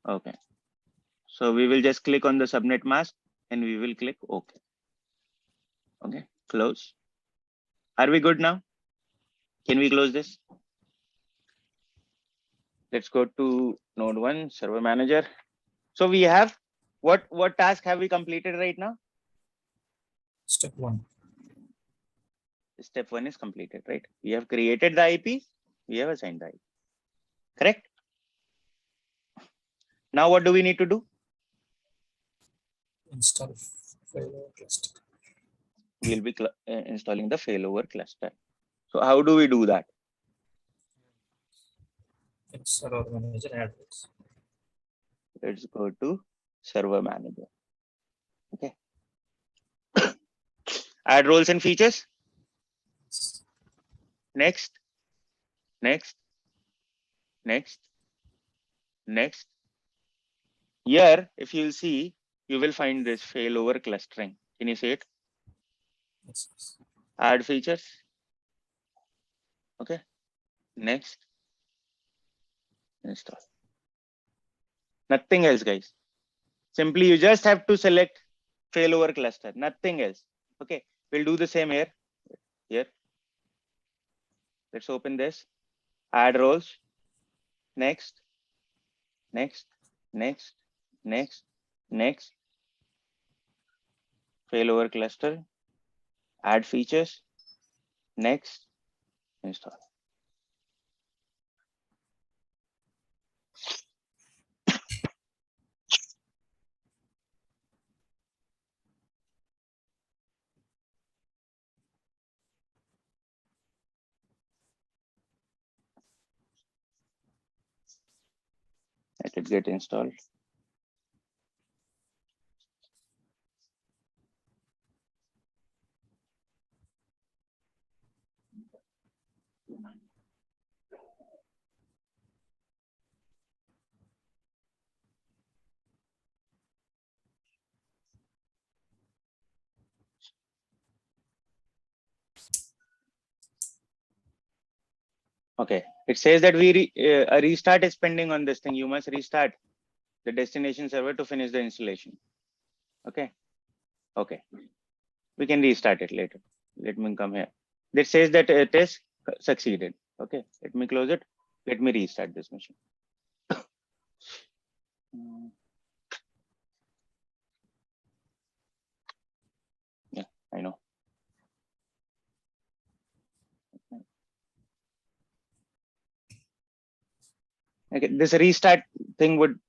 Speaker 1: Okay. So we will just click on the subnet mask and we will click OK. Okay, close. Are we good now? Can we close this? Let's go to node 1, server manager. So we have what task have we completed right now?
Speaker 2: Step 1.
Speaker 1: Step 1 is completed, right? We have created the IP. We have assigned the IP. Correct? Now what do we need to do?
Speaker 2: Install failover cluster.
Speaker 1: We'll be installing the failover cluster. So how do we do that?
Speaker 2: Server manager address.
Speaker 1: Let's go to server manager. Okay. Add roles and features. Next. Here, if you'll see, you will find this failover clustering. Can you see it?
Speaker 2: Yes, yes.
Speaker 1: Add features. Okay. Next. Install. Nothing else, guys. Simply you just have to select failover cluster, nothing else. Okay. We'll do the same here. Let's open this. Add roles. Next. Failover cluster. Add features. Next. Install. Let it get installed. Okay. It says that a restart is pending on this thing. You must restart the destination server to finish the installation. Okay. We can restart it later. Let me come here. It says that it is succeeded. Okay. Let me close it. Let me restart this machine. Yeah, I know. Okay, this restart thing would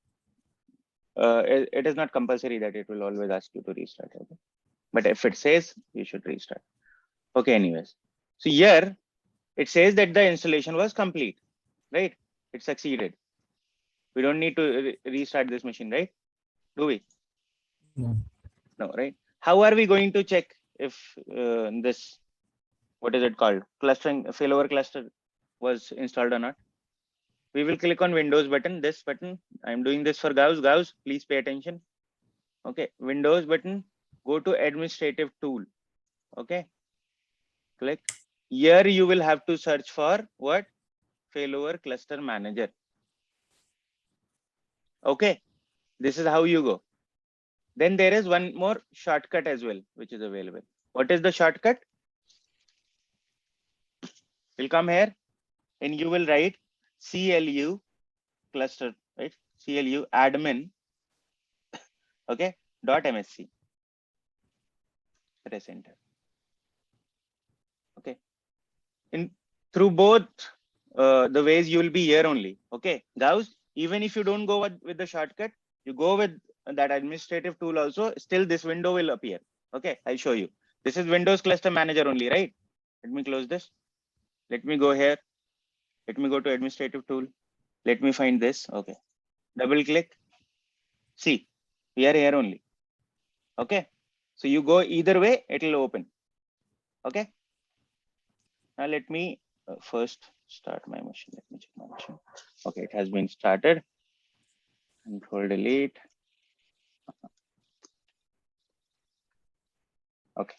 Speaker 1: it is not compulsory that it will always ask you to restart. Okay? But if it says you should restart. Okay, anyways. So here it says that the installation was complete, right? It succeeded. We don't need to restart this machine, right? Do we?
Speaker 2: No.
Speaker 1: No, right? How are we going to check if this, what is it called? Clustering failover cluster was installed or not? We will click on Windows button, this button. I'm doing this for Gauss. Gauss, please pay attention. Okay, Windows button, go to administrative tool. Okay, click Here you will have to search for what? Failover cluster manager. Okay, this is how you go. Then there is one more shortcut as well, which is available. What is the shortcut? You'll come here and you will write CLU cluster, right? CLU admin, okay, .msc. Press enter. Okay. In through both the ways you will be here only. Okay, Gauss, even if you don't go with the shortcut, you go with that administrative tool also, still this window will appear. Okay, I'll show you. This is Windows Cluster Manager only, right? Let me close this. Let me go here. Let me go to administrative tool. Let me find this. Okay, double click. See, we are here only. Okay, so you go either way, it will open. Okay, now let me first start my machine. Let me check my machine. Okay, it has been started. Control delete. Okay.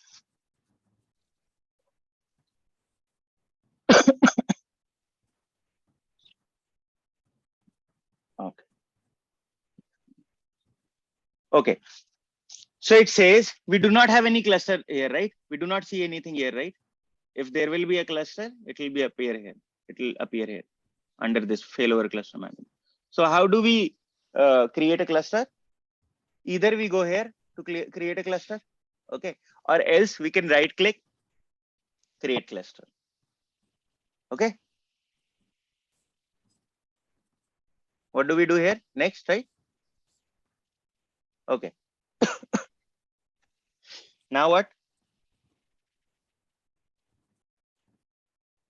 Speaker 1: Okay. Okay. So it says we do not have any cluster here, right? We do not see anything here, right? If there will be a cluster, it will be appear here. It will appear here under this failover cluster management. So how do we create a cluster? Either we go here to create a cluster, okay, or else we can right click, create cluster. Okay. What do we do here next, right? Okay. Now what?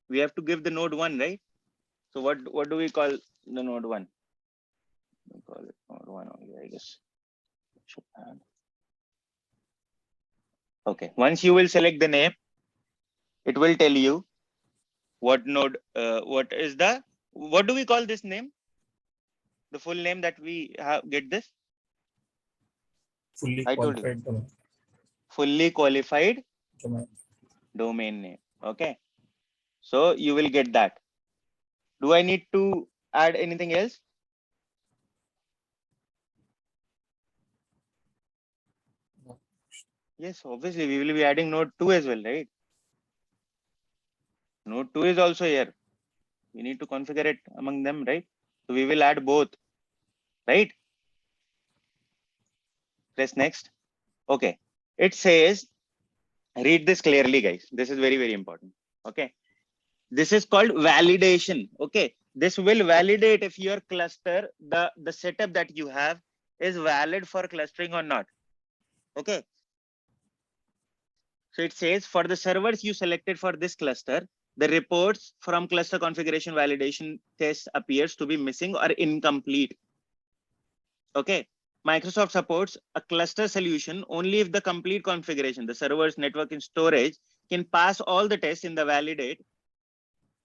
Speaker 1: We have to give the node 1, right? So what do we call the node 1? We call it node 1 only, I guess. Okay. Once you will select the name, it will tell you what node, what do we call this name? The full name that we have, get this?
Speaker 2: Fully
Speaker 1: I told you.
Speaker 2: qualified domain.
Speaker 1: Fully qualified
Speaker 2: Domain.
Speaker 1: domain name. Okay. So you will get that. Do I need to add anything else?
Speaker 2: No.
Speaker 1: Yes, obviously we will be adding node 2 as well, right? Node 2 is also here. We need to configure it among them, right? So we will add both, right? Press next. Okay. It says, read this clearly, guys. This is very, very important. Okay. This is called validation. Okay. This will validate if your cluster, the setup that you have is valid for clustering or not. Okay. So it says for the servers you selected for this cluster, the reports from cluster configuration validation test appears to be missing or incomplete. Okay. Microsoft supports a cluster solution only if the complete configuration, the servers, network, and storage can pass all the tests in the validate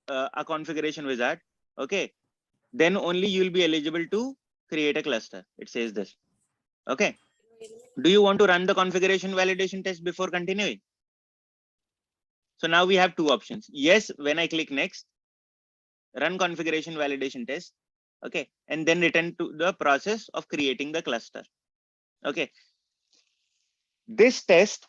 Speaker 1: a configuration wizard. Okay. Then only you'll be eligible to create a cluster. It says this. Okay. Do you want to run the configuration validation test before continuing? So now we have two options. Yes, when I click next, run configuration validation test. Okay. And then return to the process of creating the cluster. Okay. This test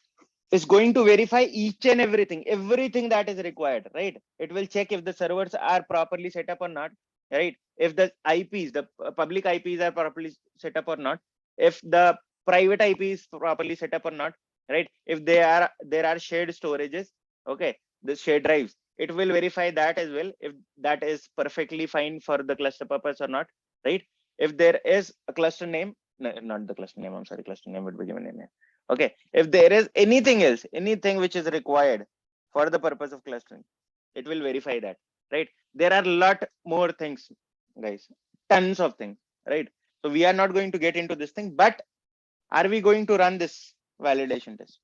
Speaker 1: is going to verify each and everything that is required, right? It will check if the servers are properly set up or not, right? If the IPs, the public IPs are properly set up or not, if the private IP is properly set up or not, right? If there are shared storages, okay, the shared drives, it will verify that as well, if that is perfectly fine for the cluster purpose or not, right? If there is a cluster name, no, not the cluster name, I'm sorry, cluster name would be given in here. Okay, if there is anything else, anything which is required for the purpose of clustering, it will verify that, right? There are a lot more things, guys, tons of things, right? So we are not going to get into this thing, but are we going to run this validation test?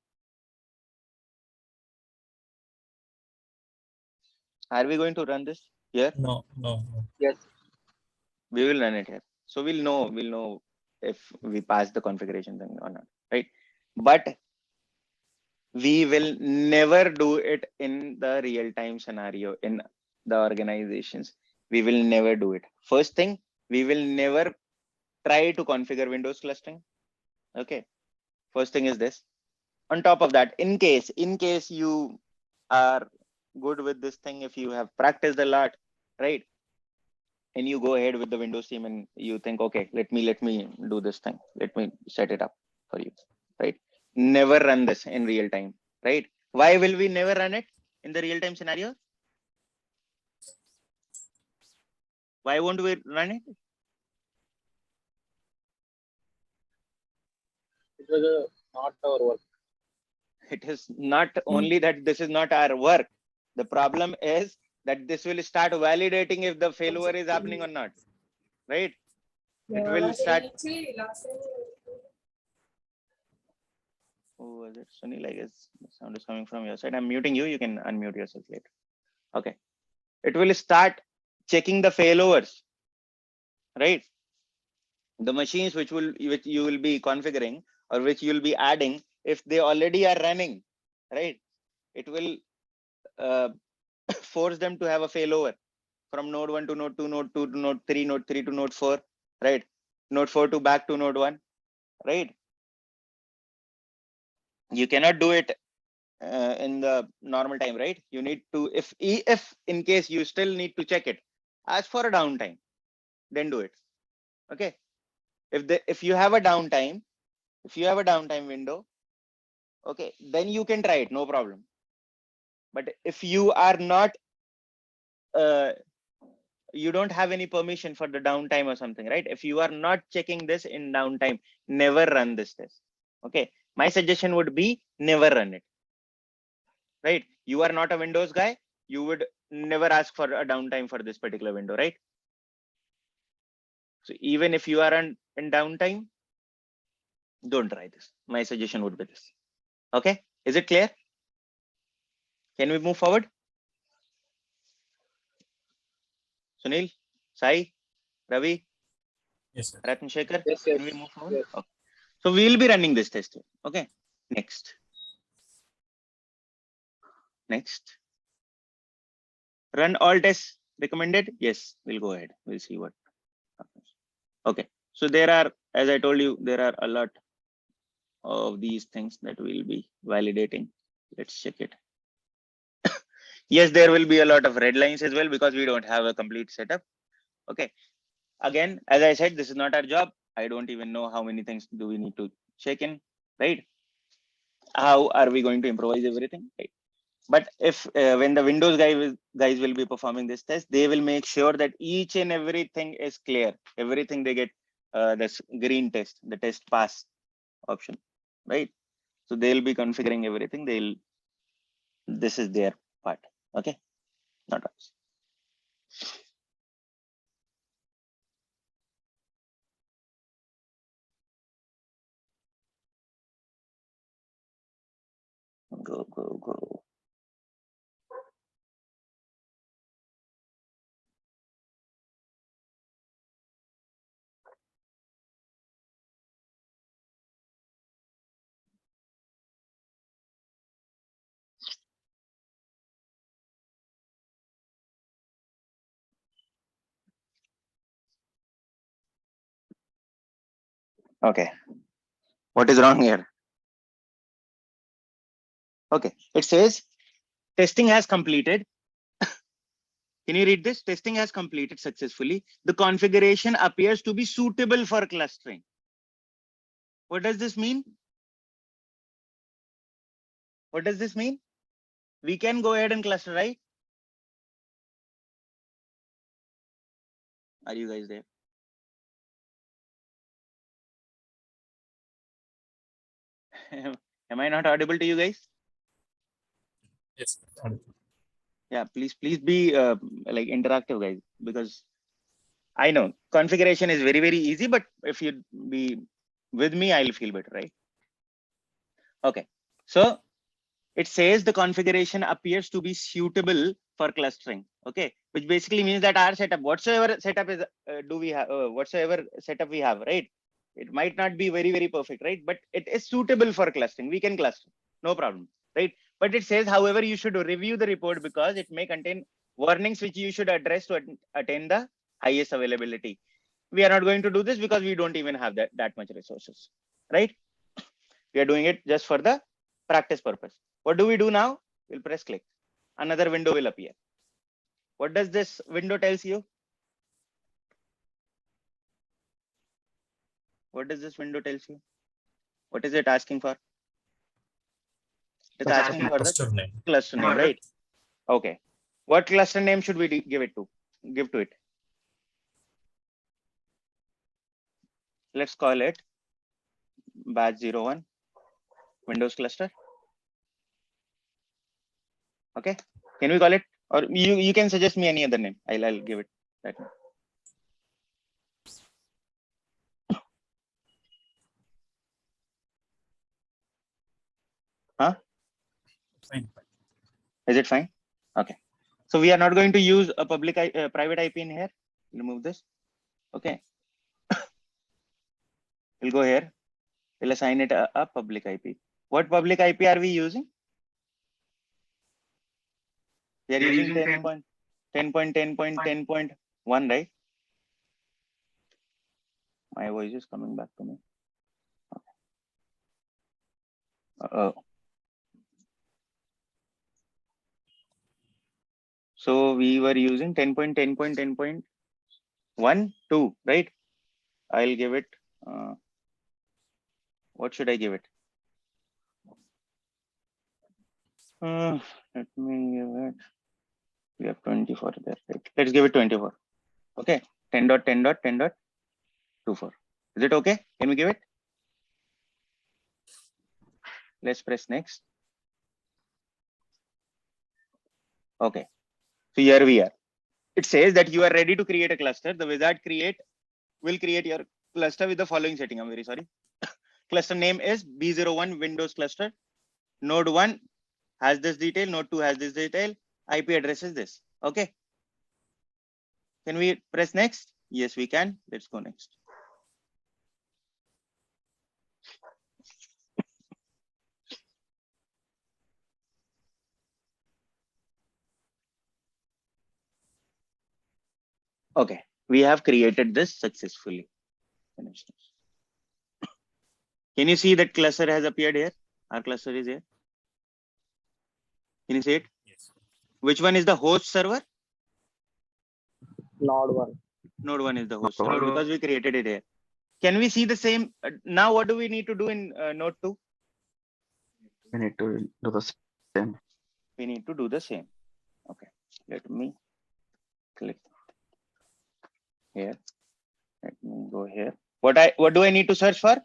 Speaker 1: Are we going to run this here?
Speaker 2: No, no, no.
Speaker 4: Yes.
Speaker 1: We will run it here. So we'll know if we pass the configuration thing or not, right? But we will never do it in the real-time scenario in the organizations. We will never do it. First thing, we will never try to configure Windows clustering. Okay. First thing is this. On top of that, in case you are good with this thing, if you have practiced a lot, right? And you go ahead with the Windows team and you think, okay, let me do this thing. Let me set it up for you, right? Never run this in real time, right? Why will we never run it in the real time scenario? Why won't we run it?
Speaker 4: Because not our work.
Speaker 1: It is not only that this is not our work. The problem is that this will start validating if the failure is happening or not, right? It will start. Oh, is it Sunil? I guess the sound is coming from your side. I'm muting you. You can unmute yourself later. Okay. It will start checking the failovers, right? The machines which you will be configuring or which you will be adding, if they already are running, right? It will force them to have a failover from node 1 to node 2, node 2 to node 3, node 3 to node 4, right? Node 4 to back to node 1, right? You cannot do it in the normal time, right? You need to, if in case you still need to check it, ask for a downtime, then do it. Okay. If you have a downtime, window, okay, then you can try it, no problem. But if you are not, you don't have any permission for the downtime or something, right? If you are not checking this in downtime, never run this test. Okay. My suggestion would be never run it, right? You are not a Windows guy. You would never ask for a downtime for this particular window, right? So even if you are in downtime, don't try this. My suggestion would be this. Okay. Is it clear? Can we move forward? Sunil, Sai, Ravi,
Speaker 2: Yes, sir.
Speaker 1: Ratan Shekhar,
Speaker 4: Yes,
Speaker 1: can we
Speaker 4: yes.
Speaker 1: move forward?
Speaker 4: Yes.
Speaker 1: Okay. So we'll be running this test. Okay. Next. Run all tests recommended. Yes, we'll go ahead. We'll see what happens. Okay. So there are, as I told you, there are a lot of these things that we'll be validating. Let's check it. Yes, there will be a lot of red lines as well because we don't have a complete setup. Okay. Again, as I said, this is not our job. I don't even know how many things do we need to check in, right? How are we going to improvise everything, right? But if when the Windows guys will be performing this test, they will make sure that each and everything is clear. Everything they get this green test, the test pass option, right? So they'll be configuring everything. This is their part. Okay, not us. Go. Okay, what is wrong here? Okay, it says testing has completed. Can you read this? Testing has completed successfully. The configuration appears to be suitable for clustering. What does this mean? What does this mean? We can go ahead and cluster, right? Are you guys there? Am I not audible to you guys?
Speaker 2: Yes, sir.
Speaker 1: Yeah, please be like interactive, guys, because I know configuration is very easy, but if you be with me, I'll feel better, right? Okay, so it says the configuration appears to be suitable for clustering. Okay, which basically means that our setup, whatsoever setup is whatsoever setup we have, right? It might not be very perfect, right? But it is suitable for clustering. We can cluster, no problem. right? But it says, however, you should review the report because it may contain warnings which you should address to attain the highest availability. We are not going to do this because we don't even have that much resources, right? We are doing it just for the practice purpose. What do we do now? We'll press click. Another window will appear. What does this window tells you? What does this window tells you? What is it asking for? It's asking for the
Speaker 2: Cluster name.
Speaker 1: cluster name, right? Okay. What cluster name should we give it to? Give to it. Let's call it batch 01 Windows cluster. Okay. Can we call it? Or you can suggest me any other name. I'll give it that name. Huh?
Speaker 2: Fine.
Speaker 1: Is it fine? Okay. So we are not going to use a public private IP in here. Remove this. Okay. We'll go here. We'll assign it a public IP. What public IP are we using? We are using 10.10.10.1, right? My voice is coming back to me. Okay. So we were using 10.10.10.12, right? I'll give it. What should I give it? Let me give it. We have 24 there. Right? Let's give it 24. Okay. 10.10.10.24. Is it okay? Can we give it? Let's press next. Okay. So here we are. It says that you are ready to create a cluster. The wizard will create your cluster with the following setting. I'm very sorry. Cluster name is B01 Windows cluster. Node 1 has this detail. Node 2 has this detail. IP address is this. Okay. Can we press next? Yes, we can. Let's go next. Okay, we have created this successfully. Can you see that cluster has appeared here? Our cluster is here. Can you see it?
Speaker 2: Yes.
Speaker 1: Which one is the host server?
Speaker 4: Node 1.
Speaker 1: Node 1 is the host server because we created it here. Can we see the same? Now, what do we need to do in Node 2?
Speaker 5: We need to do the same.
Speaker 1: We need to do the same. Okay, let me click here. Let me go here. What do I need to search for?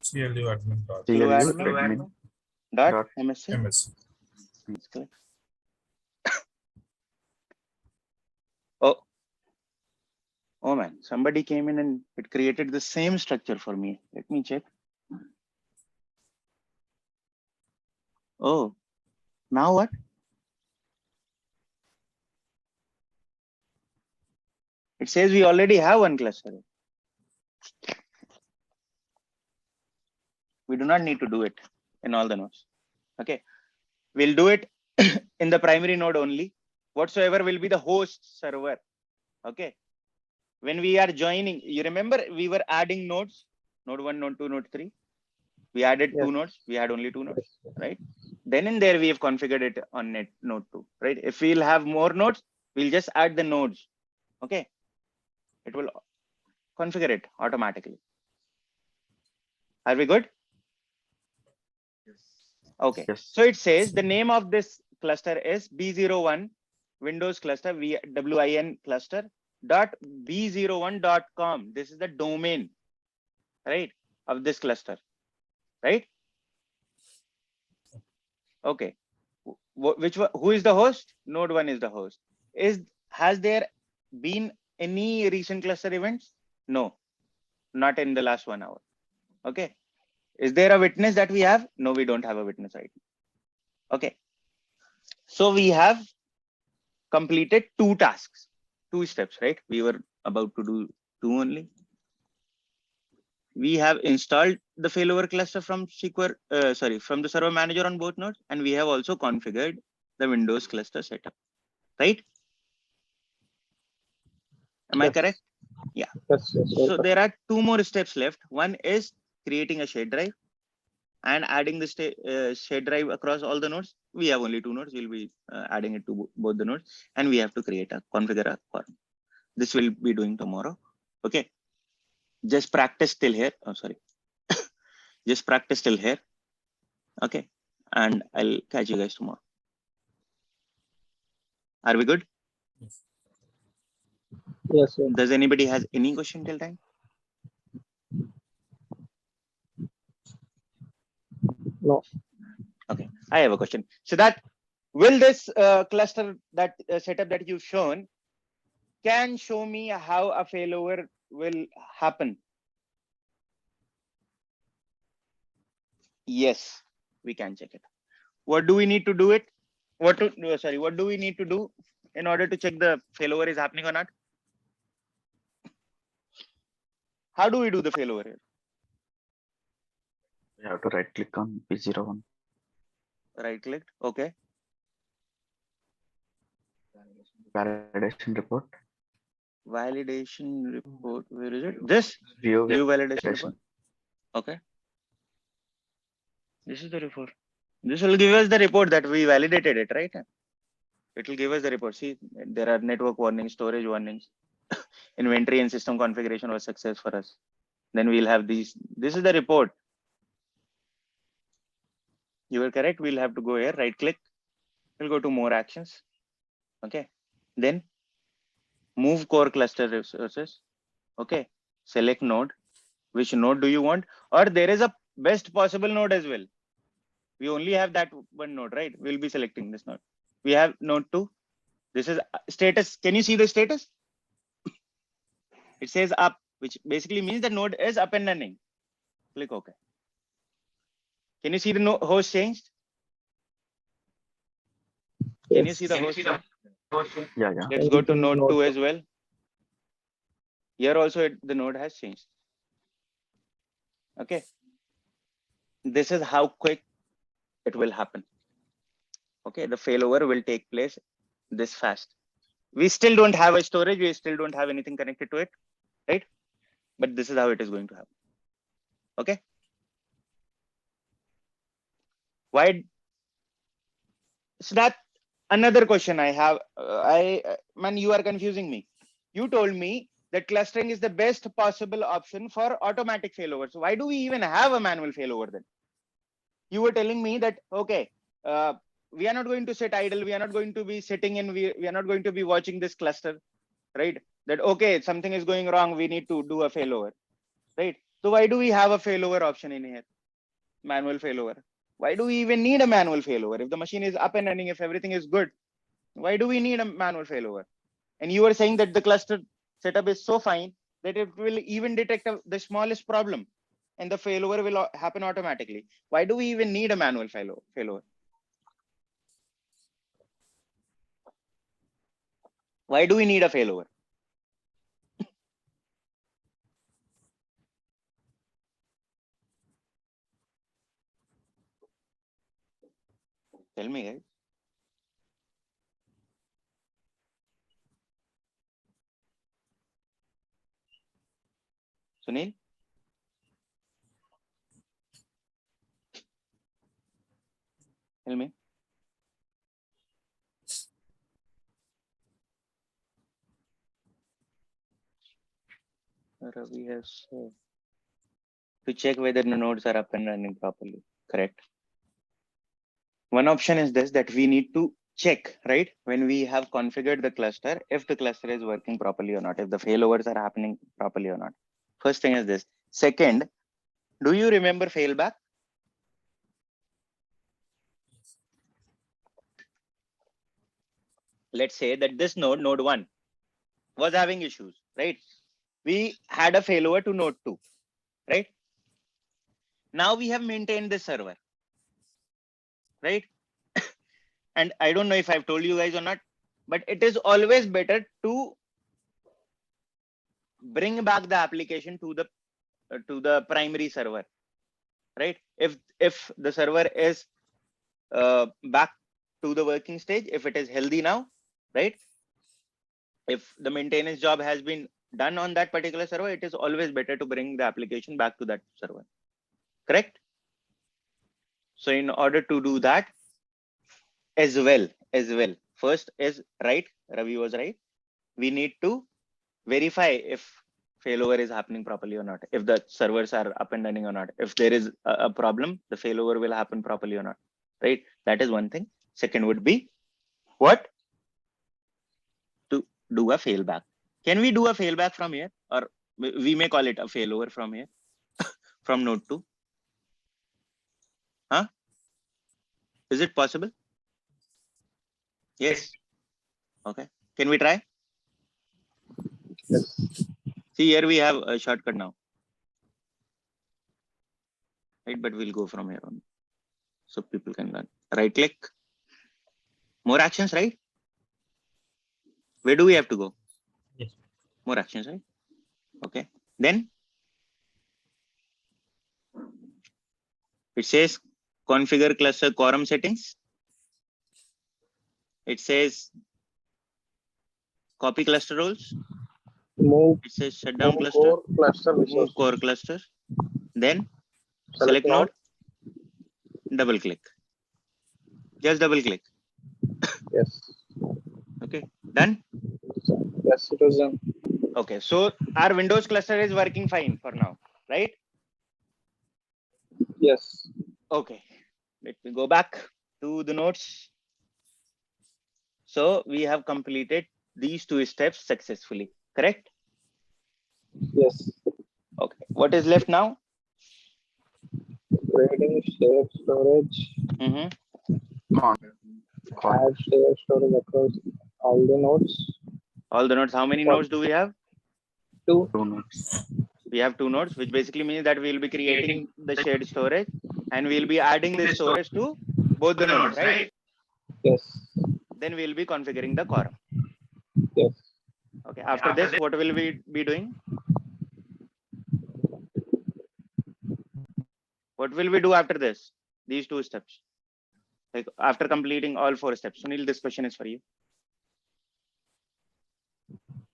Speaker 2: CLU admin dot
Speaker 1: CLU
Speaker 5: CLU admin
Speaker 1: dot MSC.
Speaker 2: MS.
Speaker 1: Oh man, somebody came in and it created the same structure for me. Let me check. Oh, now what? It says we already have one cluster. We do not need to do it in all the nodes. Okay, we'll do it in the primary node only. Whatsoever will be the host server. Okay. When we are joining, you remember we were adding nodes, node 1, node 2, node 3. We added
Speaker 3: Yes.
Speaker 1: 2 nodes. We had only 2 nodes, right? Then in there, we have configured it on node 2, right? If we'll have more nodes, we'll just add the nodes. Okay. It will configure it automatically. Are we good? Okay.
Speaker 5: Yes.
Speaker 1: So it says the name of this cluster is B01 Windows cluster, WIN cluster .b01.com. This is the domain, right, of this cluster, right? Okay. Who is the host? Node 1 is the host. Has there been any recent cluster events? No, not in the last 1 hour. Okay. Is there a witness that we have? No, we don't have a witness right now. Okay. So we have completed 2 tasks, 2 steps, right? We were about to do 2 only. we have installed the failover cluster from from the server manager on both nodes, and we have also configured the Windows cluster setup, right? Am I
Speaker 4: Yes.
Speaker 1: correct?
Speaker 4: Yes, yes,
Speaker 1: So
Speaker 4: okay.
Speaker 1: there are two more steps left. One is creating a shared drive and adding the shared drive across all the nodes. We have only two nodes. We'll be adding it to both the nodes, and we have to configure a quorum. This will be doing tomorrow. Okay. Just practice till here. Oh, sorry. Just practice till here. Okay. And I'll catch you guys tomorrow. Are we good?
Speaker 2: Yes.
Speaker 4: Yes, sir.
Speaker 1: Does anybody has any question till time?
Speaker 4: No.
Speaker 1: Okay. I have a question. So that will this cluster that setup that you've shown can show me how a failover will happen? Yes, we can check it. What do we need to do it? What do we need to do in order to check the failover is happening or not? How do we do the failover here?
Speaker 5: You have to right click on P01.
Speaker 1: Right click. Okay.
Speaker 5: Validation report.
Speaker 1: Validation report. Where is it? This
Speaker 5: View
Speaker 1: view validation
Speaker 5: validation.
Speaker 1: report. Okay. This is the report. This will give us the report that we validated it, right? It will give us the report. See, there are network warnings, storage warnings, inventory and system configuration was success for us. Then we'll have these. This is the report. You were correct. We'll have to go here, right click. We'll go to more actions. Okay. Then move core cluster resources. Okay. Select node. Which node do you want? Or there is a best possible node as well. We only have that one node, right? We'll be selecting this node. We have node 2. This is status. Can you see the status? It says up, which basically means the node is up and running. Click OK. Can you see the host changed? Can you see the host?
Speaker 5: Yeah, yeah.
Speaker 1: Let's go to node 2 as well. Here also the node has changed. Okay. This is how quick it will happen. Okay, the failover will take place this fast. We still don't have a storage. We still don't have anything connected to it, right? But this is how it is going to happen. Okay. Why? So that another question I have. Man, you are confusing me. You told me that clustering is the best possible option for automatic failover. So why do we even have a manual failover then? You were telling me that, okay, we are not going to sit idle. We are not going to be sitting in, we are not going to be watching this cluster, right? That, okay, something is going wrong. We need to do a failover, right? So why do we have a failover option in here? Manual failover. Why do we even need a manual failover? If the machine is up and running, if everything is good, why do we need a manual failover? And you were saying that the cluster setup is so fine that it will even detect the smallest problem and the failover will happen automatically. Why do we even need a manual failover? Why do we need a failover? Tell me, guys. Sunil? Tell me. Ravi has to check whether the nodes are up and running properly. Correct. One option is this, that we need to check, right? When we have configured the cluster, if the cluster is working properly or not, if the failovers are happening properly or not. First thing is this. Second, do you remember failback? Let's say that this node 1, was having issues, right? We had a failover to node 2, right? Now we have maintained the server, right? And I don't know if I've told you guys or not, but it is always better to bring back the application to the to the primary server, right? If the server is back to the working stage, if it is healthy now, right? If the maintenance job has been done on that particular server, it is always better to bring the application back to that server, correct? So in order to do that as well, first is right, Ravi was right. We need to verify if failover is happening properly or not, if the servers are up and running or not. If there is a problem, the failover will happen properly or not, right? That is one thing. Second would be what? To do a failback. Can we do a failback from here, or we may call it a failover from here, from node 2? Huh? Is it possible? Yes. Okay. Can we try?
Speaker 4: Yes.
Speaker 1: See, here we have a shortcut now, right? But we'll go from here on, so people can learn. Right click, more actions, right? Where do we have to go?
Speaker 2: Yes.
Speaker 1: More actions, right? Okay. Then it says configure cluster quorum settings. It says copy cluster roles.
Speaker 4: Move
Speaker 1: It says shut down cluster,
Speaker 4: core cluster
Speaker 1: move
Speaker 4: resource.
Speaker 1: core cluster. Then
Speaker 4: Select
Speaker 1: select node, double click. Just double click.
Speaker 4: Yes.
Speaker 1: Okay. Done.
Speaker 4: Yes, it was done.
Speaker 1: Okay. So our Windows cluster is working fine for now, right?
Speaker 4: Yes.
Speaker 1: Okay. Let me go back to the notes. So we have completed these two steps successfully, correct?
Speaker 4: Yes.
Speaker 1: Okay. What is left now?
Speaker 4: Creating shared storage.
Speaker 5: Con.
Speaker 4: Add shared storage across all the nodes.
Speaker 1: All the nodes. How many
Speaker 4: One.
Speaker 1: nodes do we have?
Speaker 4: 2.
Speaker 5: 2 nodes.
Speaker 1: We have 2 nodes, which basically means that we will be creating the shared storage and we'll be adding the storage to both the nodes, right?
Speaker 4: Yes.
Speaker 1: Then we'll be configuring the quorum.
Speaker 4: Yes.
Speaker 1: Okay. After this, what will we be doing? What will we do after this? These 2 steps. Like after completing all 4 steps. Sunil, this question is for you.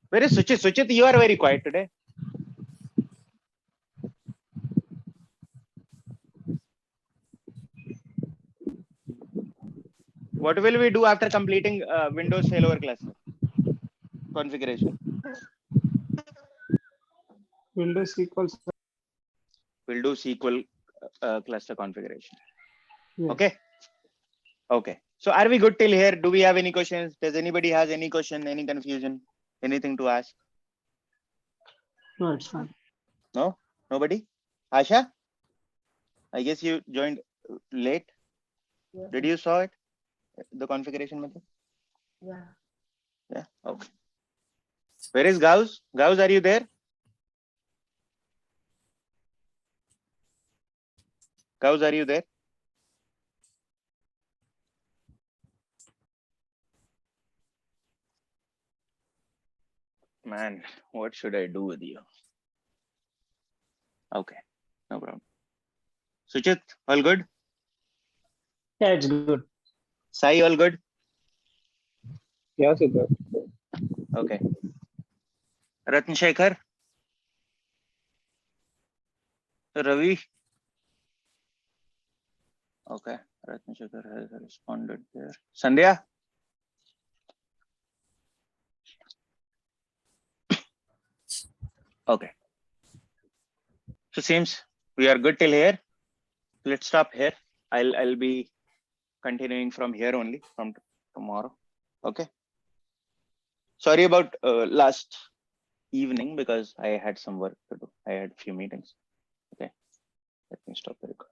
Speaker 1: Where is Suchit? Suchit, you are very quiet today. What will we do after completing Windows failover cluster configuration?
Speaker 3: Windows SQL.
Speaker 1: We'll do SQL cluster configuration.
Speaker 3: Yes.
Speaker 1: Okay. Okay. So are we good till here? Do we have any questions? Does anybody has any question, any confusion, anything to ask?
Speaker 3: No, it's fine.
Speaker 1: No? Nobody? Asha? I guess you joined late. Did you saw it? The configuration method?
Speaker 6: Yeah.
Speaker 1: Yeah. Okay. Where is Gauss? Gauss, are you there? Gauss, are you there? Man, what should I do with you? Okay, no problem. Suchit, all good?
Speaker 3: Yeah, it's good.
Speaker 1: Sai, all good?
Speaker 4: Yes, it does.
Speaker 1: Okay. Ratan Shekhar? Ravi? Okay, Ratan Shekhar has responded there. Sandhya? Okay. So seems we are good till here. Let's stop here. I'll be continuing from here only from tomorrow. Okay. Sorry about last evening because I had some work to do. I had a few meetings. Okay. Let me stop the record.